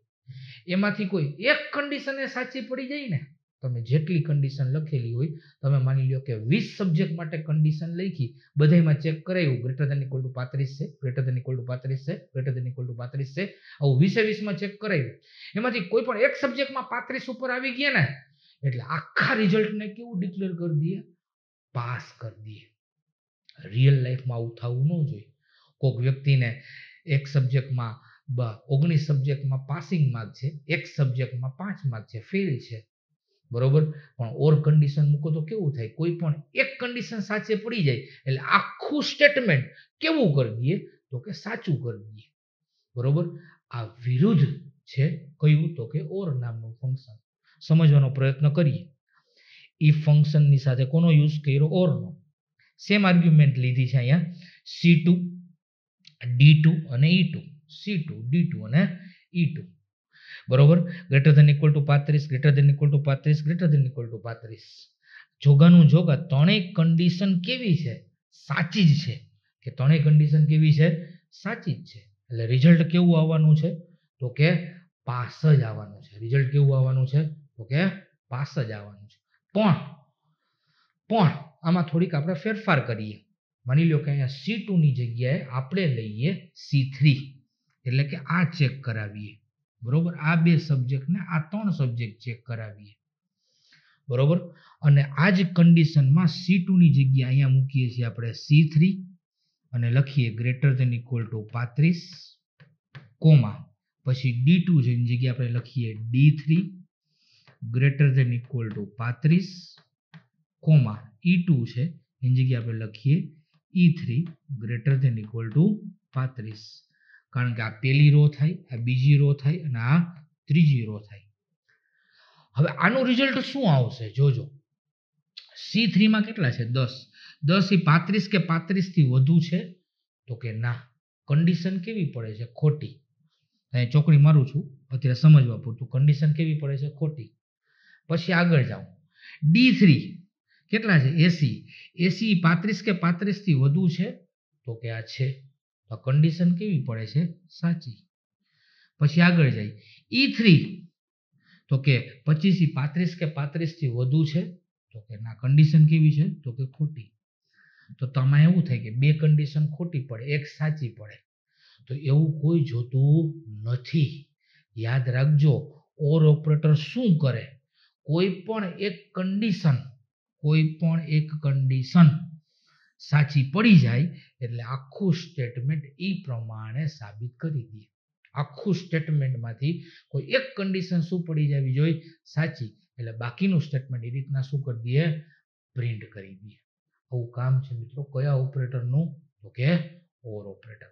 એમાંથી કોઈ એક કન્ડિશન એ સાચી પડી જાય ને, તમે જેટલી કન્ડિશન લખેલી હોય, તમે માની લો કે 20 સબ્જેક્ટ માટે કન્ડિશન લખી, બધામાં ચેક કરાવ્યું, ગ્રેટર ધેન ઇક્વલ ટુ 35 છે, ગ્રેટર ધેન ઇક્વલ ટુ 35 છે, ગ્રેટર ધેન ઇક્વલ ટુ 35 છે, આવું 20 માં ચેક કરાવ્યું, એમાંથી કોઈ પણ એક સબ્જેક્ટમાં 35 ઉપર આવી ગયા ને, એટલે આખા રિઝલ્ટને કેવું ડિક્લેર કરી દઈએ, પાસ કરી દઈએ. રિયલ લાઈફમાં આવું થવું ન જોઈએ. કોઈક વ્યક્તિને એક સબ્જેક્ટમાં 19 સબ્જેક્ટમાં પાસિંગ માર્ક છે, એક સબ્જેક્ટમાં 5 માર્ક છે, ફેલ છે, બરોબર. પણ ઓર કન્ડિશન મૂકો તો કેવું થાય, કોઈ પણ એક કન્ડિશન સાચે પડી જાય એટલે આખું સ્ટેટમેન્ટ કેવું કરી દઈએ, તો કે સાચું કરી દઈએ, બરોબર. આ વિરુદ્ધ છે કયું, તો કે ઓર નામનું ફંક્શન. સમજવાનો પ્રયત્ન કરીએ. ઈ ફંક્શનની સાથે કોનો યુઝ કર્યો, ઓરનો. સેમ આર્ગ્યુમેન્ટ લીધી છે અહીંયા, C2 D2 અને E2, C2 D2 અને E2, બરોબર. Greater than equal to 35, greater than equal to 35, greater than equal to 35. જોગાનું જોગા ત્રણેય કન્ડિશન કેવી છે, સાચી જ છે, કે ત્રણેય કન્ડિશન કેવી છે, સાચી જ છે, એટલે રિઝલ્ટ કેવું આવવાનું છે, તો કે પાસ જ આવવાનું છે. રિઝલ્ટ કેવું આવવાનું છે, તો કે પાસ જ આવવાનું છે. પણ આમાં થોડીક આપણે ફેરફાર કરીએ. માની લો કે અહીંયા C2 ની જગ્યાએ આપણે લઈએ C3, એટલે કે આ ચેક કરાવીએ, બરોબર. આ 2 સબ્જેક્ટને આ 3 સબ્જેક્ટ ચેક કરાવીએ, બરોબર. અને આ જ કન્ડિશનમાં C2 ની જગ્યાએ અહીંયા મૂકીએ છીએ આપણે C3 અને લખીએ greater than equal to 35, comma પછી D2 જેની જગ્યાએ આપણે લખીએ D3 greater than equal to 35, comma E2 છે એની જગ્યાએ આપણે લખીએ E3 greater than equal to 35, કારણ કે આ પહેલી રો થાય, આ બીજી રો થાય અને આ ત્રીજી રો થાય. હવે આનું રિઝલ્ટ શું આવશે જોજો. C3 માં કેટલા છે, 10. 10 ઈ 35 કે 35 થી વધુ છે? તો કે ના. કન્ડિશન કેવી પડે છે? ખોટી. અહીં ચોકડી મારું છું અત્યારે સમજવા પૂરતું. કન્ડિશન કેવી પડે છે? ખોટી. પછી આગળ જાઓ. D3 કેટલા છે? 80. 80 35 કે 35 થી વધુ છે? તો કે આ છે. તો કન્ડિશન કેવી પડે છે? સાચી. પછી આગળ જાય. E3 તો કે 25 ઈ 35 કે 35 થી વધુ છે? તો કે ના. કન્ડિશન કેવી છે? તો કે ખોટી. તો તમારે એવું થાય કે બે કન્ડિશન ખોટી પડે, એક સાચી પડે. તો એવું કોઈ જોતું નથી. યાદ રાખજો, ઓર ઓપરેટર શું કરે? કોઈ પણ એક કન્ડિશન સાચી પડી જાય એટલે આખું સ્ટેટમેન્ટ એ પ્રમાણે સાબિત કરી દે. આખું સ્ટેટમેન્ટમાંથી કોઈ એક કન્ડિશન શું પડી જવી જોઈએ? સાચી. એટલે બાકીનું સ્ટેટમેન્ટ એ રીતના શું કરી દે? પ્રિન્ટ કરી દે. આવું કામ છે મિત્રો કયા ઓપરેટરનું? તો કે ઓર ઓપરેટર.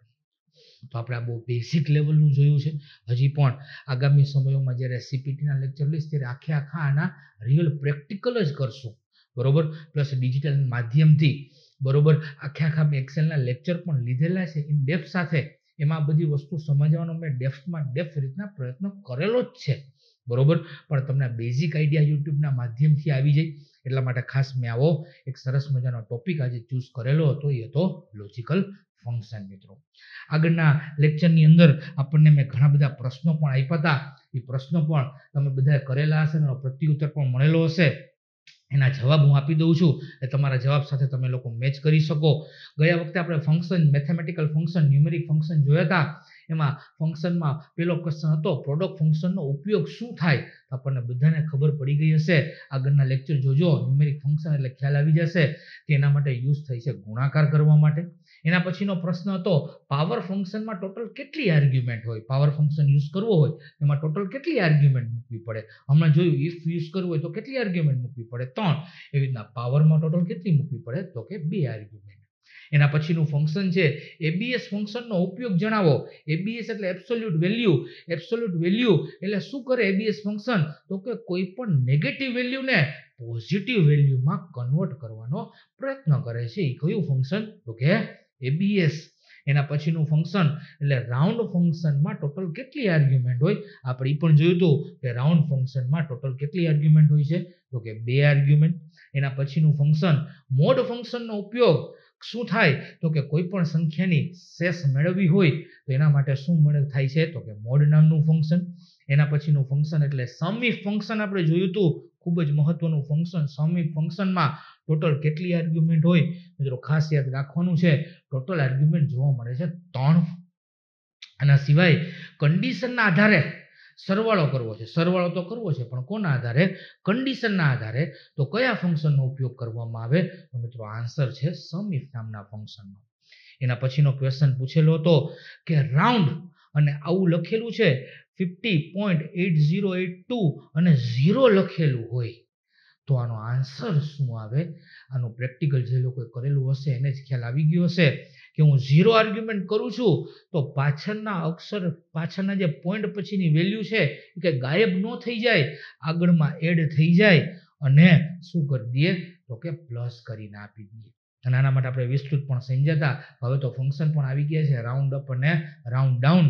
તો આપણે આ બહુ બેઝિક લેવલનું જોયું છે. હજી પણ આગામી સમયોમાં જ્યારે સીપીટીના લેક્ચર લઈશ ત્યારે આખા આના રિયલ પ્રેક્ટિકલ જ કરશું. બરોબર. પ્લસ ડિજિટલ માધ્યમથી બરોબર આખા મેં એક્સેલના લેક્ચર પણ લીધેલા છે ઇન ડેપ્થ સાથે. એમાં બધી વસ્તુ સમજવાનો મેં ડેપ્થ રીતના પ્રયત્ન કરેલો જ છે. બરોબર. પણ તમને બેઝિક આઈડિયા યુટ્યુબના માધ્યમથી આવી જાય એટલા માટે ખાસ મેં આવો એક સરસ મજાનો ટોપિક આજે ચૂઝ કરેલો હતો. એ હતો લોજિકલ ફંક્શન. મિત્રો આગળના લેક્ચરની અંદર આપણને મેં ઘણા બધા પ્રશ્નો પણ આપ્યા હતા. એ પ્રશ્નો પણ તમે બધા કરેલા હશે અને પ્રત્યુત્તર પણ મળેલો હશે. એના જવાબ હું આપી દઉં છું એ તમારા જવાબ સાથે તમે લોકો મેચ કરી શકો. ગયા વખતે આપણે function, mathematical function, numeric function જોયા હતા. એમાં ફંક્શનમાં પેલો ક્વેશ્ચન હતો પ્રોડક્ટ ફંક્શનનો ઉપયોગ શું થાય? તો આપણને બધાને ખબર પડી ગઈ હશે. આગળના લેક્ચર જોજો. ન્યુમેરિક ફંક્શન એટલે ખ્યાલ આવી જશે કે એના માટે યુઝ થાય છે ગુણાકાર કરવા માટે. એના પછીનો પ્રશ્ન હતો પાવર ફંક્શનમાં ટોટલ કેટલી આર્ગ્યુમેન્ટ હોય? પાવર ફંક્શન યુઝ કરવો હોય એમાં ટોટલ કેટલી આર્ગ્યુમેન્ટ મૂકવી પડે? હમણાં જોયું ઇફ યુઝ કરવું હોય તો કેટલી આર્ગ્યુમેન્ટ મૂકવી પડે? 3. એવી રીતના પાવરમાં ટોટલ કેટલી મૂકવી પડે? તો કે 2 આર્ગ્યુમેન્ટ. એના પછીનું ફંક્શન છે એબીએસ ફંક્શનનો ઉપયોગ જણાવો. એબીએસ એટલે એબ્સોલ્યુટ વેલ્યુ. એબ્સોલ્યુટ વેલ્યુ એટલે શું કરે એબીએસ ફંક્શન? તો કે કોઈ પણ નેગેટિવ વેલ્યુને પોઝિટિવ વેલ્યુમાં કન્વર્ટ કરવાનો પ્રયત્ન કરે છે. એ કયું ફંક્શન? તો કે એબીએસ. એના પછીનું ફંક્શન એટલે રાઉન્ડ ફંક્શનમાં ટોટલ કેટલી આર્ગ્યુમેન્ટ હોય? આપણે એ પણ જોયું હતું કે રાઉન્ડ ફંક્શનમાં ટોટલ કેટલી આર્ગ્યુમેન્ટ હોય છે? તો કે 2 આર્ગ્યુમેન્ટ. એના પછીનું ફંક્શન મોડ ફંક્શનનો ઉપયોગ શું થાય? તો કે કોઈ પણ સંખ્યાની શેષ મેળવવી હોય તો એના માટે શું થાય છે? તો કે મોડ નામનું ફંક્શન. એના પછીનું ફંક્શન એટલે સમ ઇફ ફંક્શન આપણે જોયું હતું. ખૂબ જ મહત્વનું ફંક્શન. સમ ઇફ ફંક્શનમાં ટોટલ કેટલી આર્ગ્યુમેન્ટ હોય? મિત્રો ખાસ યાદ રાખવાનું છે ટોટલ આર્ગ્યુમેન્ટ જોવા મળે છે 3. આના સિવાય કન્ડિશનના આધારે સરવાળો કરવો છે. સરવાળો તો કરવો છે પણ કોના આધારે? કન્ડિશનના આધારે. તો કયા ફંક્શનનો ઉપયોગ કરવામાં આવે? તો મિત્રો આન્સર છે સમ ઇફ નામના ફંક્શનનો. એના પછીનો ક્વેશ્ચન પૂછેલો હતો કે રાઉન્ડ અને આવું લખેલું છે 50.8082 અને 0 લખેલું હોય તો આનો આન્સર શું આવે? આનું પ્રેક્ટિકલ જે લોકોએ કરેલું હશે એને જ ખ્યાલ આવી ગયો હશે કે હું 0 આર્ગ્યુમેન્ટ કરું છું તો પાછળના અક્ષર, પાછળના જે પોઈન્ટ પછીની વેલ્યુ છે એ કે ગાયબ ન થઈ જાય, આગળમાં એડ થઈ જાય અને શું કરી દઈએ? તો કે પ્લસ કરીને આપી દઈએ. અને આના માટે આપણે વિસ્તૃત પણ સમજ્યા હતા. હવે તો ફંક્શન પણ આવી ગયા છે રાઉન્ડ અપ અને રાઉન્ડ ડાઉન.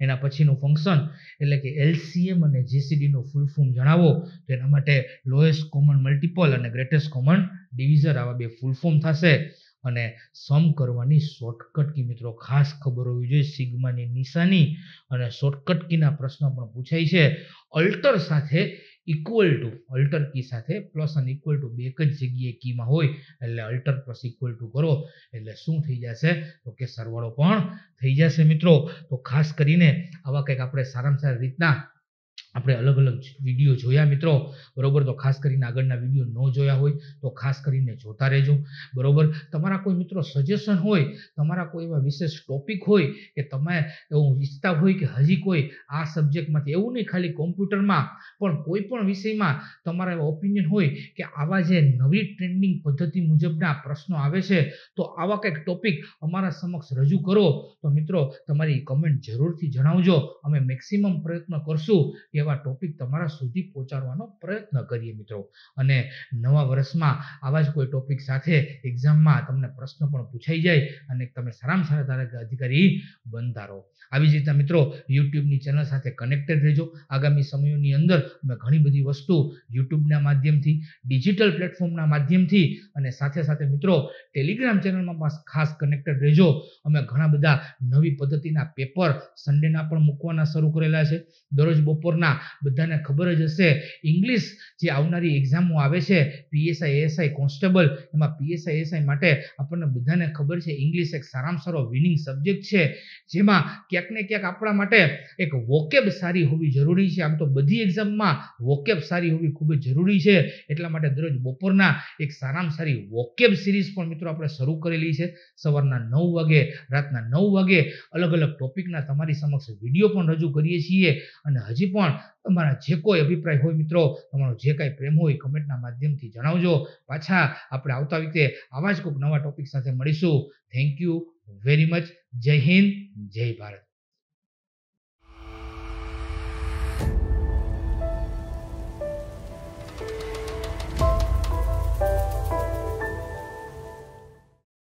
એના પછીનું ફંક્શન એટલે કે એલસીએમ અને જીસીડીનું ફૂલ ફોર્મ જણાવો. તો એના માટે લોએસ્ટ કોમન મલ્ટિપલ અને ગ્રેટેસ્ટ કોમન ડિવિઝર આવા 2 ફૂલ ફોર્મ થશે. અને સમ કરવાની શોર્ટકટ કી મિત્રો ખાસ ખબર હોવી જોઈએ. સિગ્માની નિશાની અને શોર્ટકટ કીના પ્રશ્ન પણ પૂછાય છે. અલ્ટર સાથે ઇક્વલ ટુ, અલ્ટર કી સાથે પ્લસ અને ઇક્વલ ટુ બે એક જ જગ્યાએ કીમાં હોય એટલે અલ્ટર પ્લસ ઇક્વલ ટુ કરો એટલે શું થઈ જશે? તો કે સરવાળો પણ થઈ જશે મિત્રો. તો ખાસ કરીને આવા કંઈક આપણે સારામાં સારી રીતના આપણે અલગ અલગ વિડીયો જોયા મિત્રો. બરોબર. તો ખાસ કરીને આગળના વિડીયો ન જોયા હોય તો ખાસ કરીને જોતા રહેજો. બરોબર. તમારા કોઈ મિત્રો સજેશન હોય, તમારા કોઈ એવા વિશેષ ટોપિક હોય કે તમે એવું ઈચ્છતા હોય કે હજી કોઈ આ સબ્જેક્ટમાંથી, એવું નહીં ખાલી કોમ્પ્યુટરમાં પણ કોઈ પણ વિષયમાં તમારા એવા ઓપિનિયન હોય કે આવા જે નવી ટ્રેન્ડિંગ પદ્ધતિ મુજબના પ્રશ્નો આવે છે તો આવા કંઈક ટોપિક અમારા સમક્ષ રજૂ કરો તો મિત્રો તમારી કમેન્ટ જરૂરથી જણાવજો. અમે મેક્સિમમ પ્રયત્ન કરશું કે એવા ટોપિક તમારા સુધી પહોંચાડવાનો પ્રયત્ન કરીએ મિત્રો. અને નવા વર્ષમાં આવા જ કોઈ ટોપિક સાથે એક્ઝામમાં તમને પ્રશ્ન પણ પૂછાઈ જાય અને તમે સારામાં સારા અધિકારી બનતા રહો. આવી જ રીતના મિત્રો યુટ્યુબની ચેનલ સાથે કનેક્ટેડ રહેજો. આગામી સમયોની અંદર અમે ઘણી બધી વસ્તુ યુટ્યુબના માધ્યમથી, ડિજિટલ પ્લેટફોર્મના માધ્યમથી અને સાથે સાથે મિત્રો ટેલિગ્રામ ચેનલમાં પણ ખાસ કનેક્ટેડ રહેજો. અમે ઘણા બધા નવી પદ્ધતિના પેપર સન્ડેના પણ મૂકવાના શરૂ કરેલા છે. દરરોજ બપોરના બધાને ખબર જ હશે ઇંગ્લિશ જે આવનારી એક્ઝામો આવે છે પીએસઆઈ, એએસઆઈ, કોન્સ્ટેબલ, એમાં પીએસઆઈ, એએસઆઈ માટે આપણને બધાને ખબર છે ઇંગ્લિશ એક સારામાં સારો વિનિંગ સબ્જેક્ટ છે, જેમાં ક્યાંક ને ક્યાંક આપણા માટે એક વોકેબ સારી હોવી જરૂરી છે. આમ તો બધી એક્ઝામમાં વોકેબ સારી હોવી ખૂબ જ જરૂરી છે. એટલા માટે દરરોજ બપોરના એક સારામાં સારી વોકેબ સિરીઝ પણ મિત્રો આપણે શરૂ કરેલી છે. સવારના 9 વાગે, રાતના 9 વાગે અલગ અલગ ટોપિકના તમારી સમક્ષ વિડીયો પણ રજૂ કરીએ છીએ. અને હજી પણ તમારા જે કોઈ અભિપ્રાય હોય મિત્રો, તમારો જે કાંઈ પ્રેમ હોય કમેન્ટના માધ્યમથી જણાવજો. પાછા આપણે આવતા વખતે આવા જ કોઈક નવા ટોપિક સાથે મળીશું. Thank you very much. જય હિન્દ, જય ભારત.